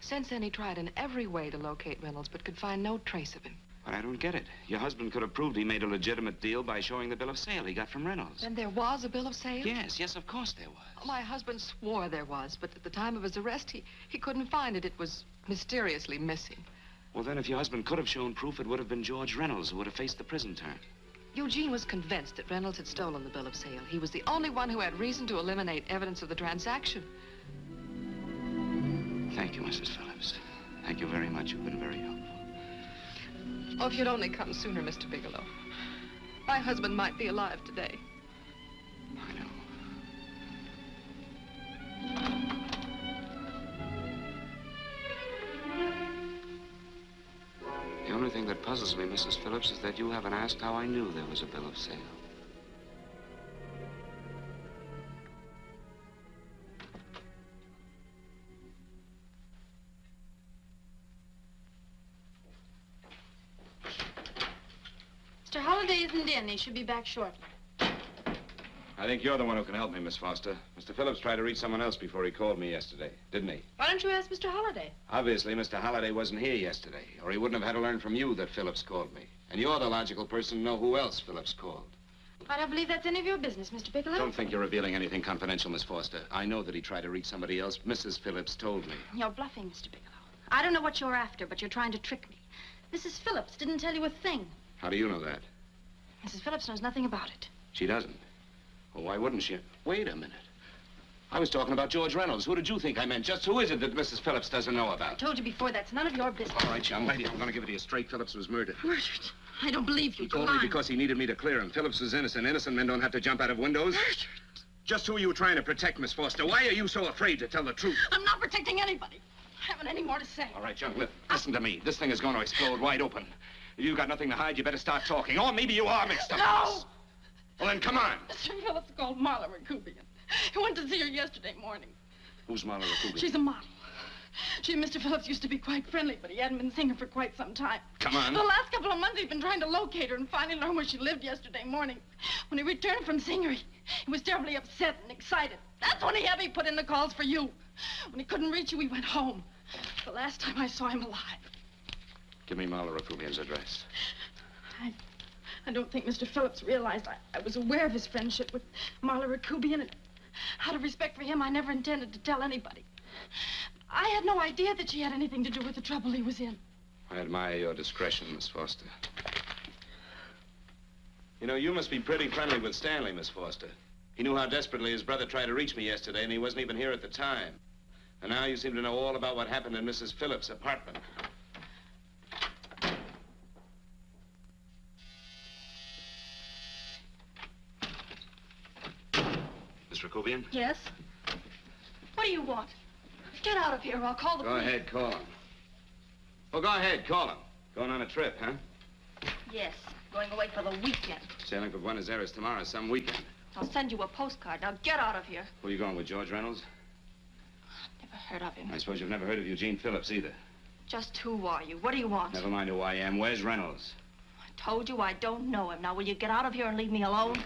Since then, he tried in every way to locate Reynolds, but could find no trace of him. But I don't get it. Your husband could have proved he made a legitimate deal by showing the bill of sale he got from Reynolds. Then there was a bill of sale? Yes, of course there was. My husband swore there was, but at the time of his arrest, he couldn't find it. It was mysteriously missing. Well, then, if your husband could have shown proof, it would have been George Reynolds who would have faced the prison term. Eugene was convinced that Reynolds had stolen the bill of sale. He was the only one who had reason to eliminate evidence of the transaction. Thank you, Mrs. Phillips. Thank you very much. You've been very helpful. Oh, if you'd only come sooner, Mr. Bigelow. My husband might be alive today. I know. The only thing that puzzles me, Mrs. Phillips, is that you haven't asked how I knew there was a bill of sale. Mr. Holliday isn't in. He should be back shortly. I think you're the one who can help me, Miss Foster. Mr. Phillips tried to reach someone else before he called me yesterday, didn't he? Why don't you ask Mr. Holliday? Obviously, Mr. Holliday wasn't here yesterday, or he wouldn't have had to learn from you that Phillips called me. And you're the logical person to know who else Phillips called. I don't believe that's any of your business, Mr. Bigelow. Don't think you're revealing anything confidential, Miss Foster. I know that he tried to reach somebody else. Mrs. Phillips told me. You're bluffing, Mr. Bigelow. I don't know what you're after, but you're trying to trick me. Mrs. Phillips didn't tell you a thing. How do you know that? Mrs. Phillips knows nothing about it. She doesn't. Well, why wouldn't she? Wait a minute. I was talking about George Reynolds. Who did you think I meant? Just who is it that Mrs. Phillips doesn't know I about? told you before, that's none of your business. All right, young lady, I'm going to give it to you straight. Phillips was murdered. Murdered? I don't believe you. He told me because he needed me to clear him. Phillips was innocent. Innocent men don't have to jump out of windows. Murdered? Just who are you trying to protect, Miss Foster? Why are you so afraid to tell the truth? I'm not protecting anybody. I haven't any more to say. All right, young, listen to me. This thing is going to explode wide open. If you've got nothing to hide, you better start talking. Or maybe you are mixed up. No! Well, then, come on. Mr. Phillips called Marla Rakubian. He went to see her yesterday morning. Who's Marla Rakubian? She's a model. She and Mr. Phillips used to be quite friendly, but he hadn't been seeing her for quite some time. Come on. For the last couple of months, he'd been trying to locate her and finally learn where she lived yesterday morning. When he returned from seeing her, he was terribly upset and excited. That's when he had me put in the calls for you. When he couldn't reach you, he went home. The last time I saw him alive. Give me Marla Rakubian's address. I don't think Mr. Phillips realized I was aware of his friendship with Marla Rakubian, and out of respect for him, I never intended to tell anybody. I had no idea that she had anything to do with the trouble he was in. I admire your discretion, Miss Foster. You know, you must be pretty friendly with Stanley, Miss Foster. He knew how desperately his brother tried to reach me yesterday, and he wasn't even here at the time. And now you seem to know all about what happened in Mrs. Phillips' apartment. Miss Rakubian? Yes? What do you want? Get out of here or I'll call the Go police. ahead, call him. Well, go ahead, call him. Going on a trip, huh? Yes, going away for the weekend. Sailing for Buenos Aires tomorrow, some weekend. I'll send you a postcard. Now get out of here. Who are you going with, George Reynolds? Never heard of him. I suppose you've never heard of Eugene Phillips either. Just who are you? What do you want? Never mind who I am. Where's Reynolds? I told you I don't know him. Now, will you get out of here and leave me alone?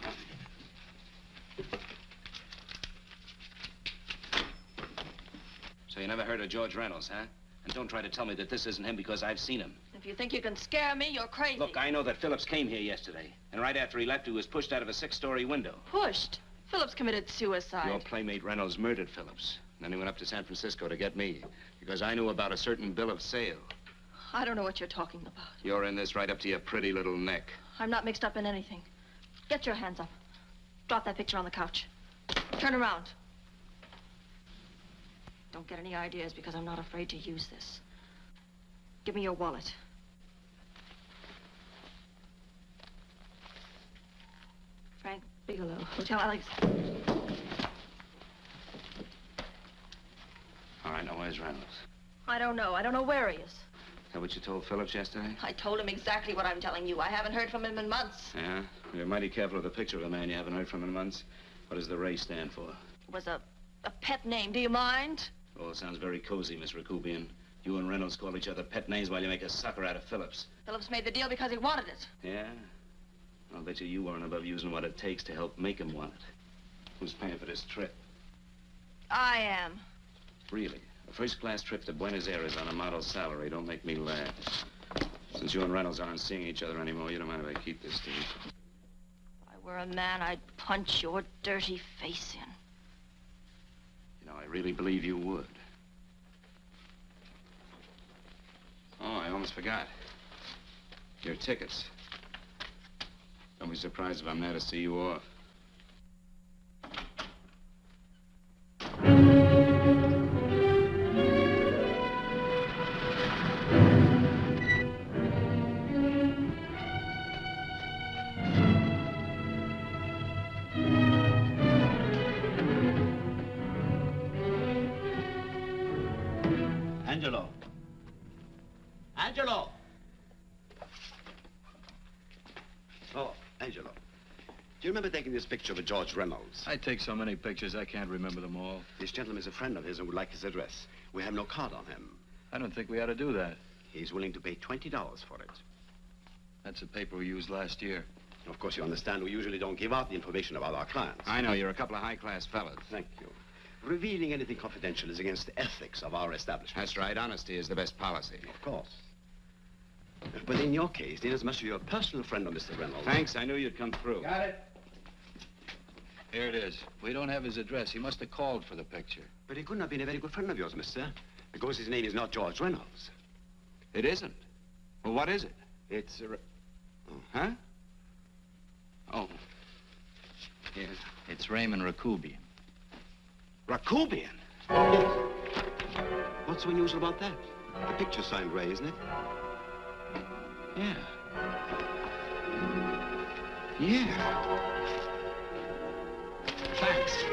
So you never heard of George Reynolds, huh? And don't try to tell me that this isn't him because I've seen him. If you think you can scare me, you're crazy. Look, I know that Phillips came here yesterday. And right after he left, he was pushed out of a 6-story window. Pushed? Phillips committed suicide. Your playmate Reynolds murdered Phillips. And then he went up to San Francisco to get me. Because I knew about a certain bill of sale. I don't know what you're talking about. You're in this right up to your pretty little neck. I'm not mixed up in anything. Get your hands up. Drop that picture on the couch. Turn around. Don't get any ideas because I'm not afraid to use this. Give me your wallet. Frank Bigelow, Hotel Alex. All right, now where's Reynolds? I don't know. I don't know where he is. Is that what you told Phillips yesterday? I told him exactly what I'm telling you. I haven't heard from him in months. Yeah? You're mighty careful of the picture of a man you haven't heard from in months. What does the Ray stand for? It was a pet name. Do you mind? Oh, it sounds very cozy, Miss Rakubian. You and Reynolds call each other pet names while you make a sucker out of Phillips. Phillips made the deal because he wanted it. Yeah? I'll bet you weren't above using what it takes to help make him want it. Who's paying for this trip? I am. Really? A first-class trip to Buenos Aires on a model salary. Don't make me laugh. Since you and Reynolds aren't seeing each other anymore, you don't mind if I keep this, do you? If I were a man, I'd punch your dirty face in. You know, I really believe you would. Oh, I almost forgot. Your tickets. Don't be surprised if I'm there to see you off. Angelo. Angelo! remember taking this picture of George Reynolds? I take so many pictures, I can't remember them all. This gentleman is a friend of his and would like his address. We have no card on him. I don't think we ought to do that. He's willing to pay $20 for it. That's the paper we used last year. Of course, you understand we usually don't give out the information about our clients. I know, you're a couple of high-class fellas. Thank you. Revealing anything confidential is against the ethics of our establishment. That's right. Honesty is the best policy. Of course. But in your case, inasmuch as you're a personal friend of Mr. Reynolds... Thanks. I knew you'd come through. Got it. Here it is. We don't have his address. He must have called for the picture. But he couldn't have been a very good friend of yours, mister, because his name is not George Reynolds. It isn't? Well, what is it? It's... Huh? Oh. Here. It's Raymond Rakubian. Rakubian? What's so unusual about that? The picture's signed Ray, isn't it? Yeah. Yeah. Thanks.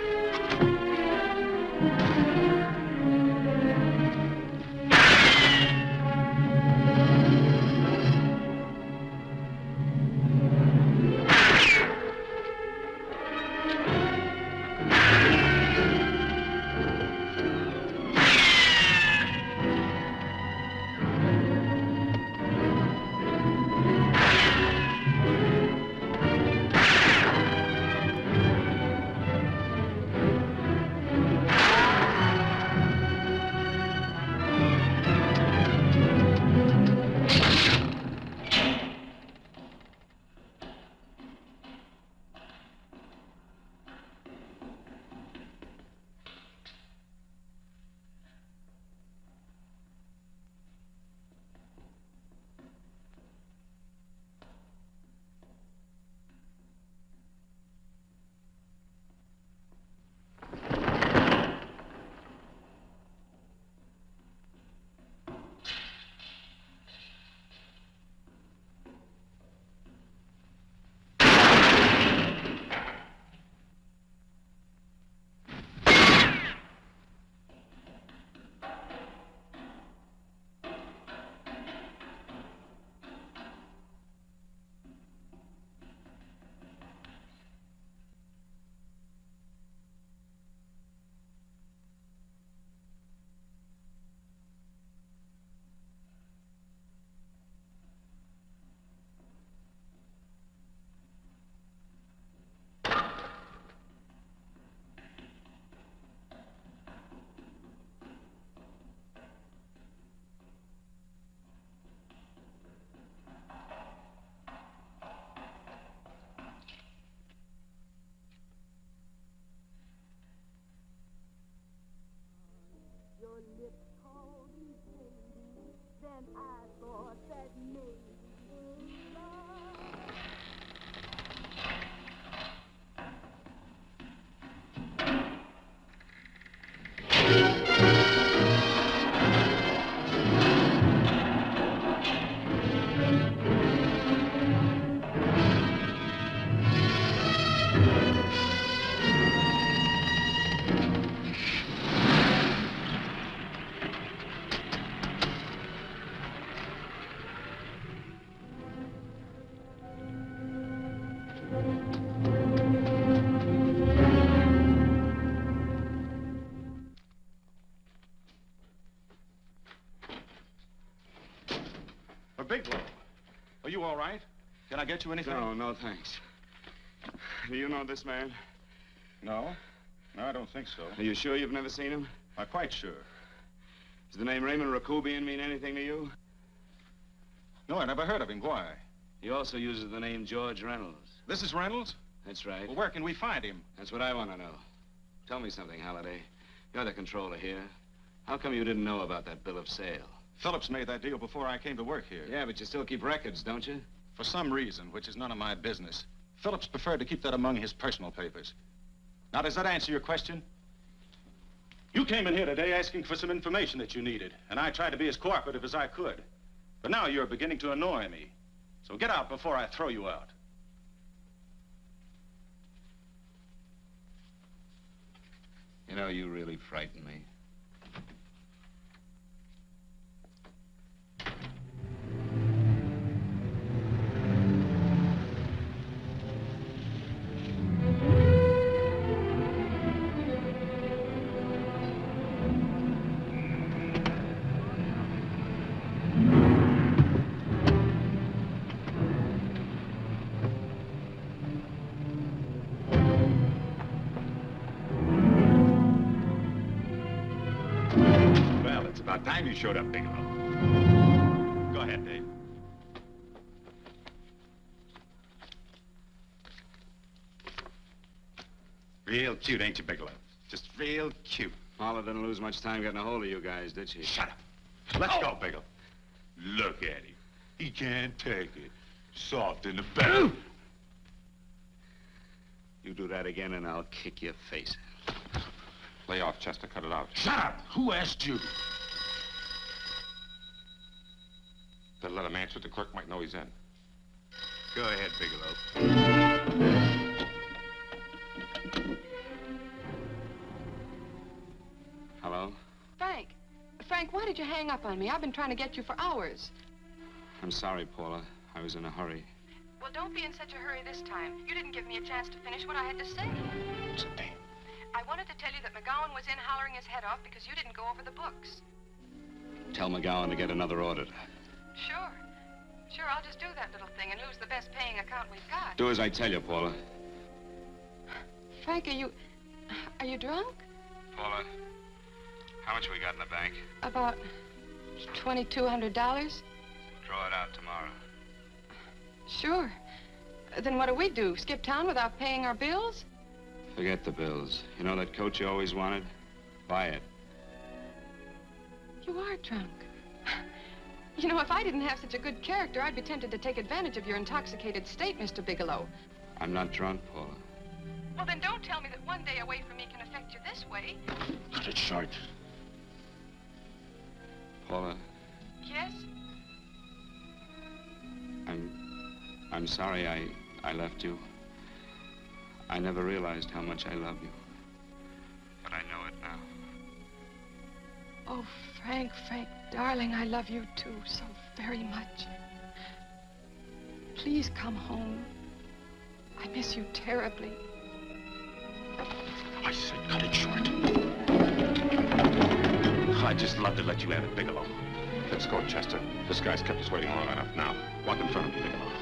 Your lips called me baby, then I thought that maybe love. Bigelow, are you all right? Can I get you anything? No, thanks. Do you know this man? No, I don't think so. Are you sure you've never seen him? I'm quite sure. Does the name Raymond Rakubian mean anything to you? No, I never heard of him. Why? He also uses the name George Reynolds. This is Reynolds? That's right. Well, where can we find him? That's what I want to know. Tell me something, Halliday. You're the controller here. How come you didn't know about that bill of sale? Phillips made that deal before I came to work here. Yeah, but you still keep records, don't you? For some reason, which is none of my business, Phillips preferred to keep that among his personal papers. Now, does that answer your question? You came in here today asking for some information that you needed, and I tried to be as cooperative as I could. But now you're beginning to annoy me. So get out before I throw you out. You know, you really frighten me. It's about time you showed up, Bigelow. Go ahead, Dave. Real cute, ain't you, Bigelow? Just real cute. Paula didn't lose much time getting a hold of you guys, did she? Shut up. Let's go, Bigelow. Look at him. He can't take it. Soft in the back. You do that again and I'll kick your face. Lay off, Chester. Cut it out. Shut up! Who asked you? Better let him answer. The clerk might know he's in. Go ahead, Bigelow. Hello? Frank. Frank, why did you hang up on me? I've been trying to get you for hours. I'm sorry, Paula. I was in a hurry. Well, don't be in such a hurry this time. You didn't give me a chance to finish what I had to say. What's the name? I wanted to tell you that McGowan was in hollering his head off because you didn't go over the books. Tell McGowan to get another auditor. Sure. Sure, I'll just do that little thing and lose the best paying account we've got. Do as I tell you, Paula. Frank, are you drunk? Paula, how much we got in the bank? About $2,200. Draw it out tomorrow. Sure. Then what do? Skip town without paying our bills? Forget the bills. You know that coat you always wanted? Buy it. You are drunk. You know, if I didn't have such a good character, I'd be tempted to take advantage of your intoxicated state, Mr. Bigelow. I'm not drunk, Paula. Well, then don't tell me that one day away from me can affect you this way. Cut it short. Paula, Yes? I'm sorry I left you. I never realized how much I love you. But I know it now. Oh, Frank, darling, I love you too so very much. Please come home. I miss you terribly. I said cut it short. I'd just love to let you have it, Bigelow. Let's go, Chester. This guy's kept us waiting long enough now. Walk in front of me, Bigelow.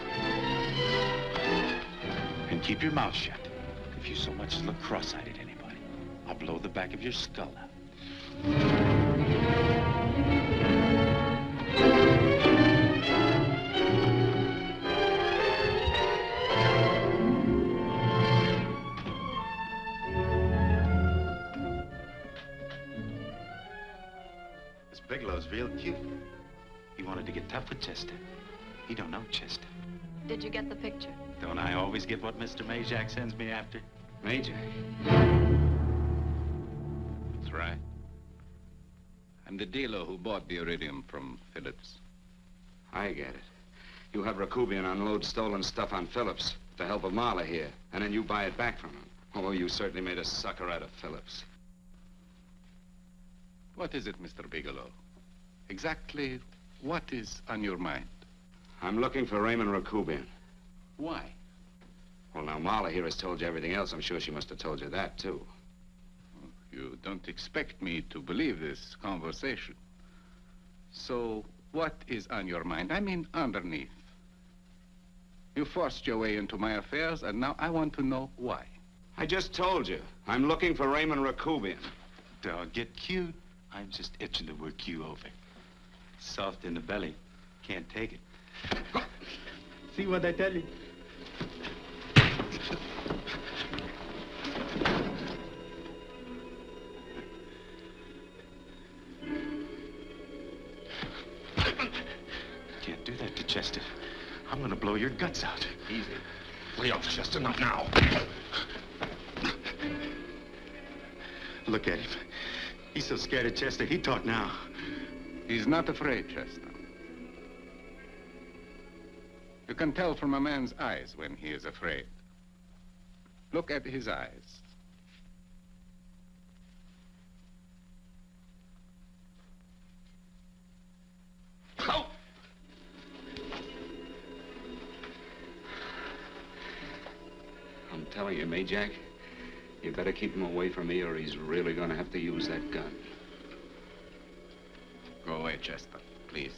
And keep your mouth shut. If you so much as look cross-eyed at anybody, I'll blow the back of your skull out. This Bigelow's real cute. He wanted to get tough with Chester. He don't know Chester. Did you get the picture? Don't I always get what Mr. Majak sends me after? Majak? That's right. I'm the dealer who bought the iridium from Phillips. I get it. You have Rakubian unload stolen stuff on Phillips with the help of Marla here, and then you buy it back from him. Oh, you certainly made a sucker out of Phillips. What is it, Mr. Bigelow? Exactly what is on your mind? I'm looking for Raymond Rakubian. Why? Well, now, Marla here has told you everything else. I'm sure she must have told you that, too. You don't expect me to believe this conversation. So, what is on your mind? I mean, underneath. You forced your way into my affairs, and now I want to know why. I just told you. I'm looking for Raymond Rakubian. Dog, get cute. I'm just itching to work you over. Soft in the belly. Can't take it. See what I tell you? Can't do that to Chester. I'm gonna blow your guts out. Easy. Lay off, Chester, not now. Look at him. He's so scared of Chester, he talk now. He's not afraid, Chester. You can tell from a man's eyes when he is afraid. Look at his eyes. Oh! I'm telling you, Majak, you better keep him away from me or he's really gonna have to use that gun. Go away, Chester, please.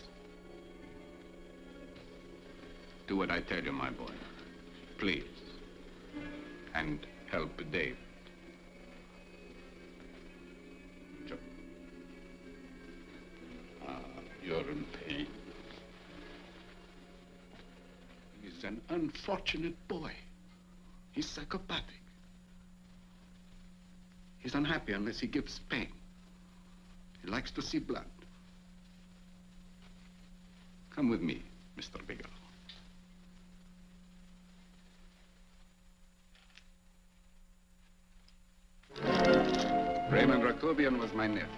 Do what I tell you, my boy. Please. And help Dave. unfortunate boy. He's psychopathic. He's unhappy unless he gives pain. He likes to see blood. Come with me, Mr. Bigelow. Raymond Rakubian was my nephew.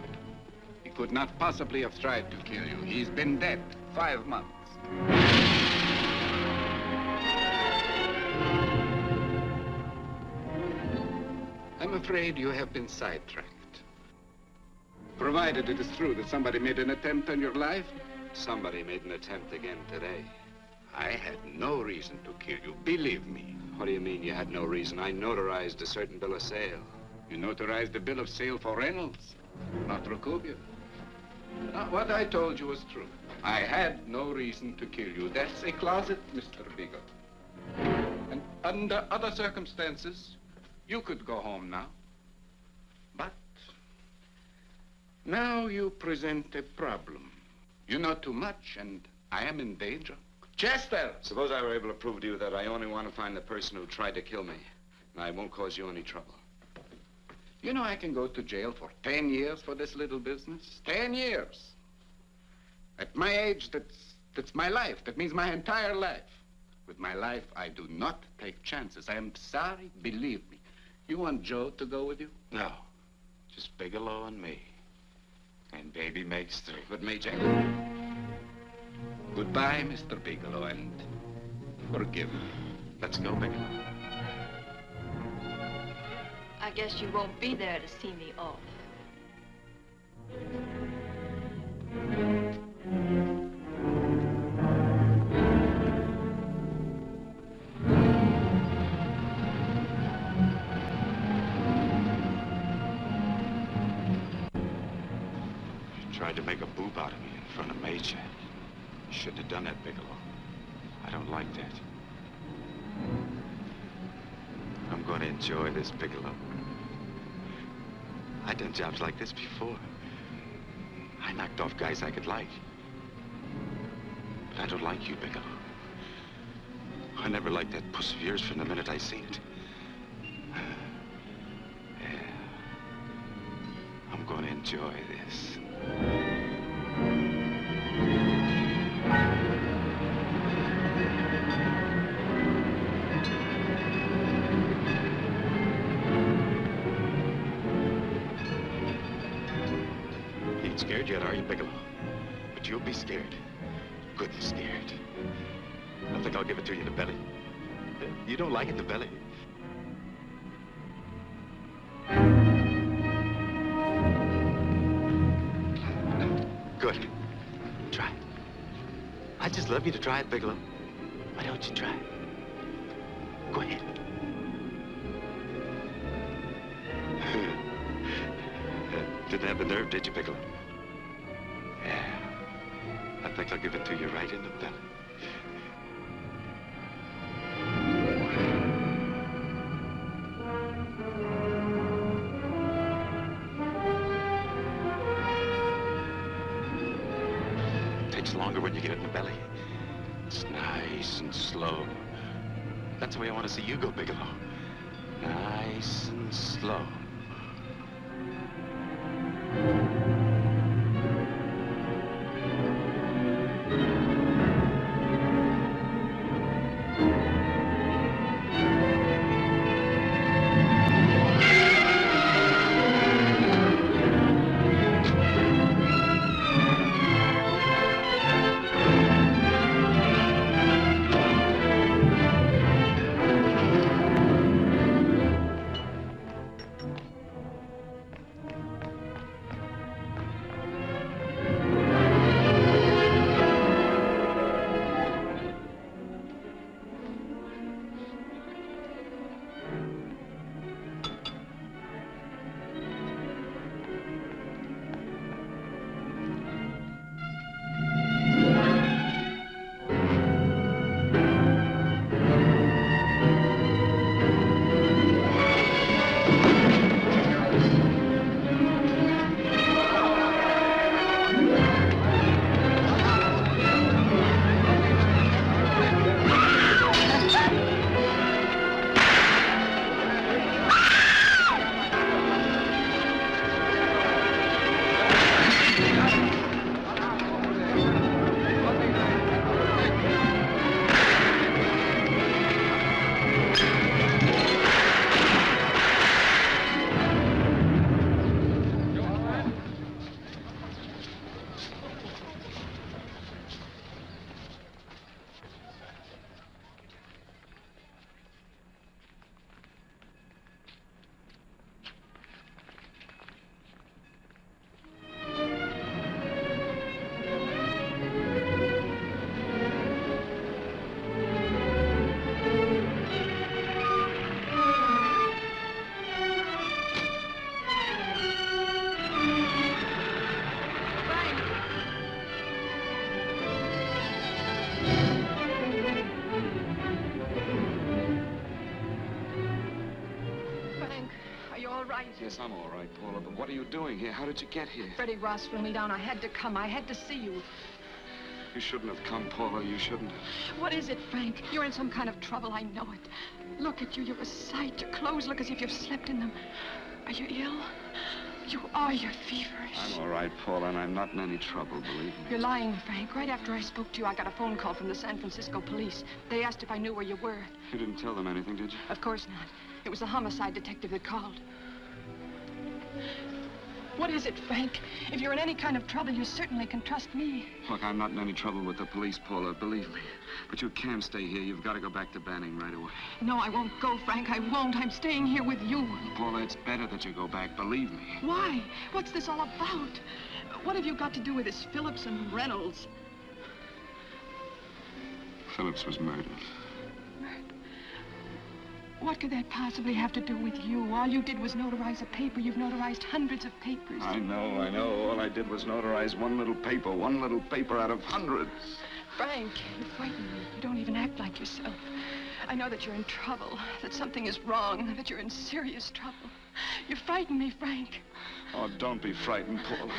He could not possibly have tried to kill you. He's been dead 5 months. I'm afraid you have been sidetracked. Provided it is true that somebody made an attempt on your life. Somebody made an attempt again today. I had no reason to kill you, believe me. What do you mean you had no reason? I notarized a certain bill of sale. You notarized the bill of sale for Reynolds, not Rakubian. What I told you was true. I had no reason to kill you. That's a closet, Mr. Bigelow. And under other circumstances, you could go home now. But now you present a problem. You know too much, and I am in danger. Chester! Suppose I were able to prove to you that I only want to find the person who tried to kill me, and I won't cause you any trouble. You know I can go to jail for 10 years for this little business. 10 years. At my age, that's my life. That means my entire life. With my life, I do not take chances. I am sorry, believe me. You want Joe to go with you? No. Just Bigelow and me. And baby makes 3. But me, Jack. Goodbye, Mr. Bigelow, and forgive me. Let's go, Bigelow. I guess you won't be there to see me off. You tried to make a boob out of me in front of Major. You shouldn't have done that, Bigelow. I don't like that. I'm going to enjoy this, Bigelow. I've done jobs like this before. I knocked off guys I could like. But I don't like you, Bigelow. I never liked that puss of yours from the minute I seen it. Yeah. I'm going to enjoy this. Scared yet, are you, Bigelow? But you'll be scared. Good and scared. I think I'll give it to you in the belly. You don't like it in the belly? Good. Try it. I'd just love you to try it, Bigelow. Why don't you try it? Go ahead. Didn't have the nerve, did you, Bigelow? Yeah. I think I'll give it to you right in the belly. It takes longer when you get it in the belly. It's nice and slow. That's the way I want to see you go, Bigelow. Nice and slow. all right? Yes, I'm all right, Paula, but what are you doing here? How did you get here? Freddie Ross flew me down. I had to come. I had to see you. You shouldn't have come, Paula. You shouldn't have. What is it, Frank? You're in some kind of trouble. I know it. Look at you. You're a sight. Your clothes look as if you've slept in them. Are you ill? You are. You're feverish. I'm all right, Paula, and I'm not in any trouble, believe me. You're lying, Frank. Right after I spoke to you, I got a phone call from the San Francisco police. They asked if I knew where you were. You didn't tell them anything, did you? Of course not. It was the homicide detective that called. What is it, Frank? If you're in any kind of trouble, you certainly can trust me. Look, I'm not in any trouble with the police, Paula, believe me. But you can't stay here. You've got to go back to Banning right away. No, I won't go, Frank. I won't. I'm staying here with you. Paula, it's better that you go back, believe me. Why? What's this all about? What have you got to do with this Phillips and Reynolds? Phillips was murdered. What could that possibly have to do with you? All you did was notarize a paper. You've notarized hundreds of papers. I know. All I did was notarize one little paper out of hundreds. Frank, you frighten me. You don't even act like yourself. I know that you're in trouble, that something is wrong, that you're in serious trouble. You frighten me, Frank. Oh, don't be frightened, Paula.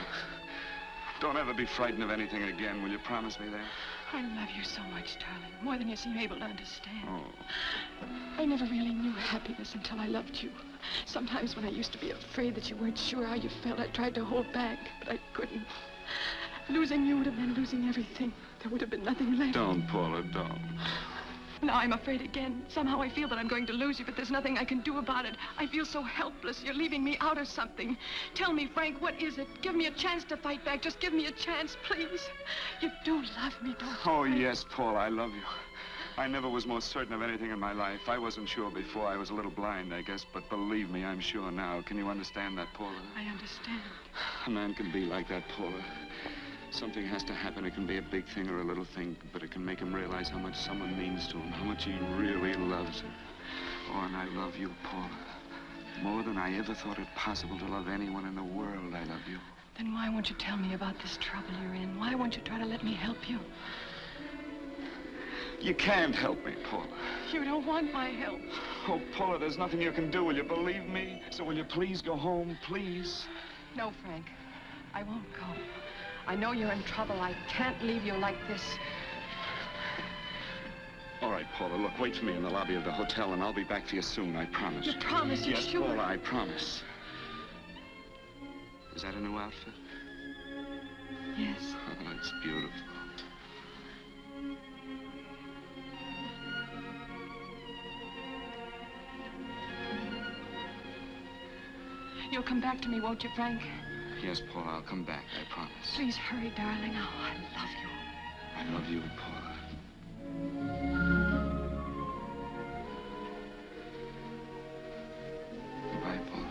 Don't ever be frightened of anything again. Will you promise me that? I love you so much, darling, more than you seem able to understand. Oh. I never really knew happiness until I loved you. Sometimes when I used to be afraid that you weren't sure how you felt, I tried to hold back, but I couldn't. Losing you would have been losing everything. There would have been nothing left. Don't, Paula, don't. Now I'm afraid again. Somehow I feel that I'm going to lose you, but there's nothing I can do about it. I feel so helpless. You're leaving me out of something. Tell me, Frank, what is it? Give me a chance to fight back. Just give me a chance, please. You do love me, don't you? Oh, yes, Paula, I love you. I never was more certain of anything in my life. I wasn't sure before. I was a little blind, I guess, but believe me, I'm sure now. Can you understand that, Paula? I understand. A man can be like that, Paula. Something has to happen. It can be a big thing or a little thing, but it can make him realize how much someone means to him, how much he really loves her. Oh, and I love you, Paula. More than I ever thought it possible to love anyone in the world, I love you. Then why won't you tell me about this trouble you're in? Why won't you try to let me help you? You can't help me, Paula. You don't want my help. Oh, Paula, there's nothing you can do. Will you believe me? So will you please go home, please? No, Frank. I won't go. I know you're in trouble. I can't leave you like this. All right, Paula, look, wait for me in the lobby of the hotel, and I'll be back for you soon, I promise. You promise? You're sure? Yes, Paula, I promise. Is that a new outfit? Yes. Oh, it's beautiful. You'll come back to me, won't you, Frank? Yes, Paula, I'll come back, I promise. Please hurry, darling. Oh, I love you. I love you, Paula. Goodbye, Paula.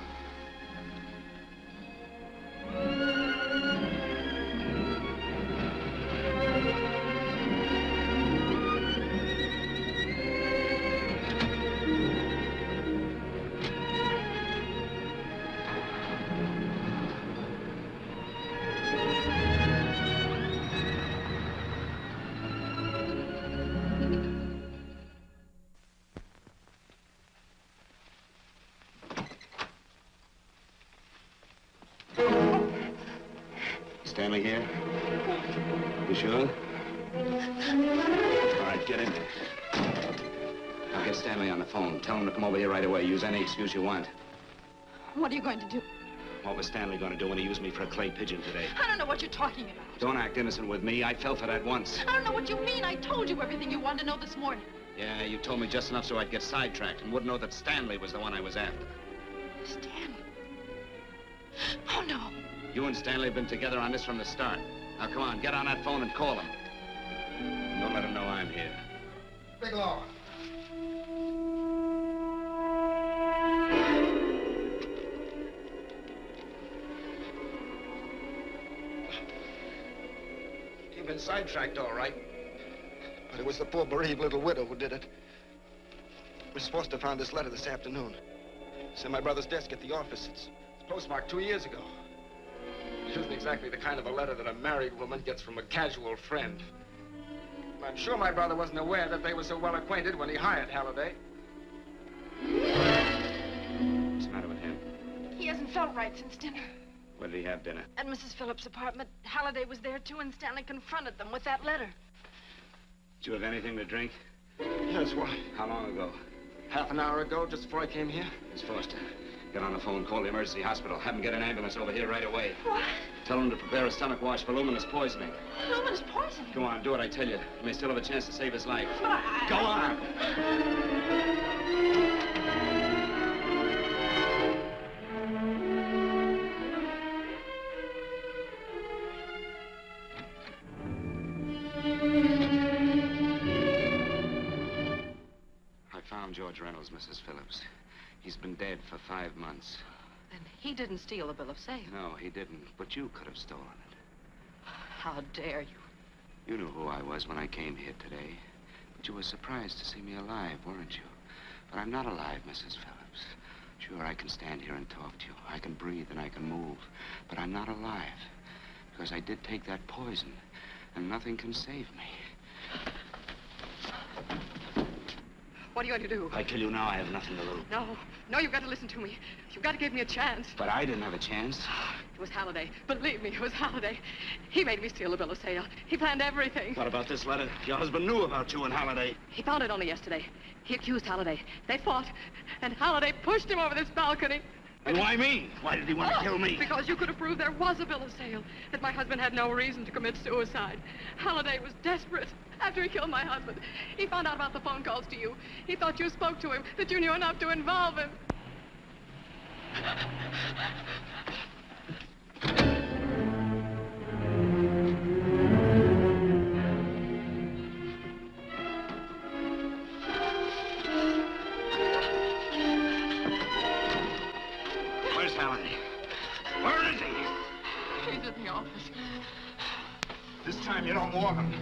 Stanley here? You sure? All right, get in there. I'll get Stanley on the phone. Tell him to come over here right away. Use any excuse you want. What are you going to do? What was Stanley going to do when he used me for a clay pigeon today? I don't know what you're talking about. Don't act innocent with me. I fell for that once. I don't know what you mean. I told you everything you wanted to know this morning. Yeah, you told me just enough so I'd get sidetracked and wouldn't know that Stanley was the one I was after. Stanley? Oh, no. You and Stanley have been together on this from the start. Now, come on, get on that phone and call him. Don't let him know I'm here. Bigelow. You've been sidetracked, all right. But it was the poor bereaved little widow who did it. Miss Foster found this letter this afternoon. It's in my brother's desk at the office. It's postmarked 2 years ago. It isn't exactly the kind of a letter that a married woman gets from a casual friend. I'm sure my brother wasn't aware that they were so well acquainted when he hired Halliday. What's the matter with him? hadn't felt right since dinner. Where did he have dinner? At Mrs. Phillips' apartment. Halliday was there, too, and Stanley confronted them with that letter. Did you have anything to drink? Yes, why? How long ago? Half an hour ago, just before I came here. Miss Foster, get on the phone, call the emergency hospital. Have them get an ambulance over here right away. What? Tell them to prepare a stomach wash for luminous poisoning. Luminous poisoning? Go on, do what I tell you. You may still have a chance to save his life. But Go on! I found George Reynolds, Mrs. Phillips. He's been dead for 5 months. Then he didn't steal the bill of sale. No, he didn't. But you could have stolen it. How dare you? You knew who I was when I came here today. But you were surprised to see me alive, weren't you? But I'm not alive, Mrs. Phillips. Sure, I can stand here and talk to you. I can breathe and I can move. But I'm not alive. Because I did take that poison. And nothing can save me. What are you going to do? I tell you now, I have nothing to lose. No, you've got to listen to me. You've got to give me a chance. But I didn't have a chance. It was Halliday. Believe me, it was Halliday. He made me steal the bill of sale. He planned everything. What about this letter? Your husband knew about you and Halliday. He found it only yesterday. He accused Halliday. They fought, and Halliday pushed him over this balcony. And why me? Why did he want to kill me? Because you could have proved there was a bill of sale, that my husband had no reason to commit suicide. Halliday was desperate. After he killed my husband, he found out about the phone calls to you. He thought you spoke to him, that you knew enough to involve him. Where's Halliday? Where is he? He's in the office. This time you don't warn him.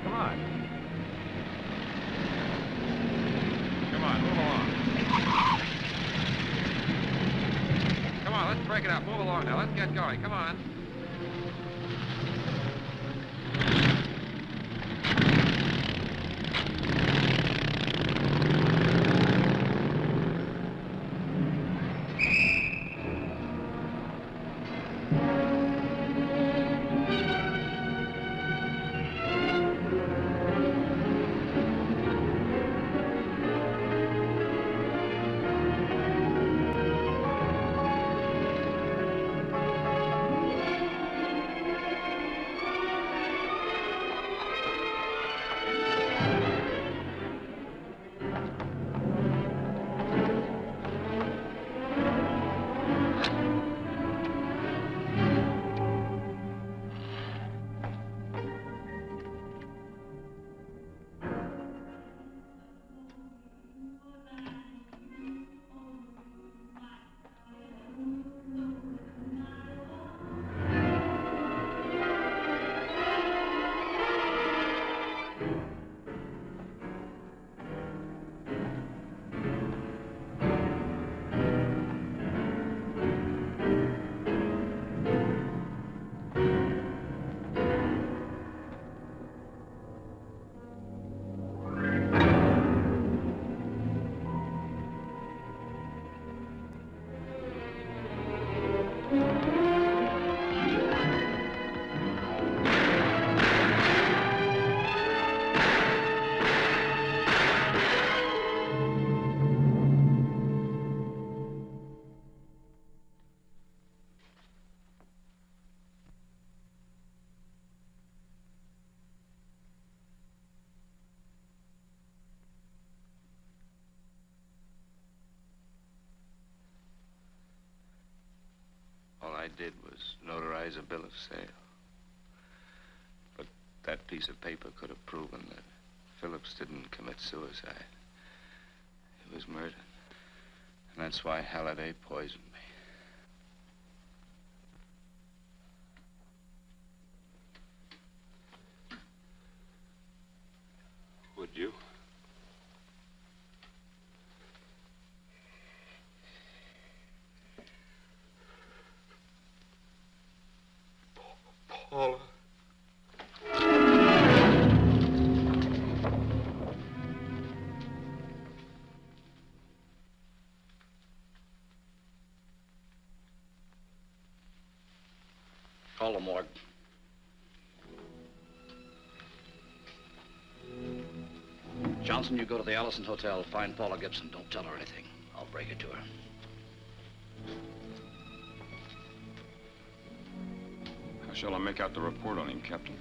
Come on. Come on, move along. Come on, let's break it up. Move along now. Let's get going. Come on. All I did was notarize a bill of sale. But that piece of paper could have proven that Phillips didn't commit suicide. He was murdered. And that's why Halliday poisoned me. Would you? Paula. Call the morgue. Johnson, you go to the Allison Hotel, find Paula Gibson. Don't tell her anything. I'll break it to her. How shall I make out the report on him, Captain?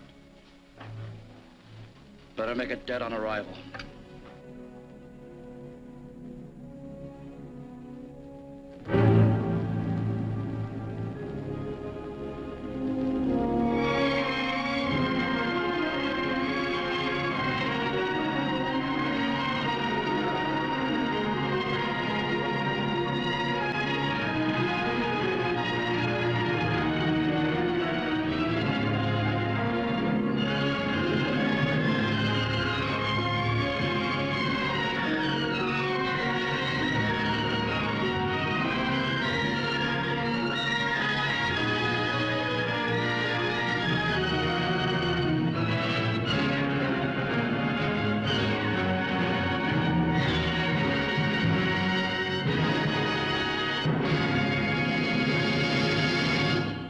Better make it dead on arrival.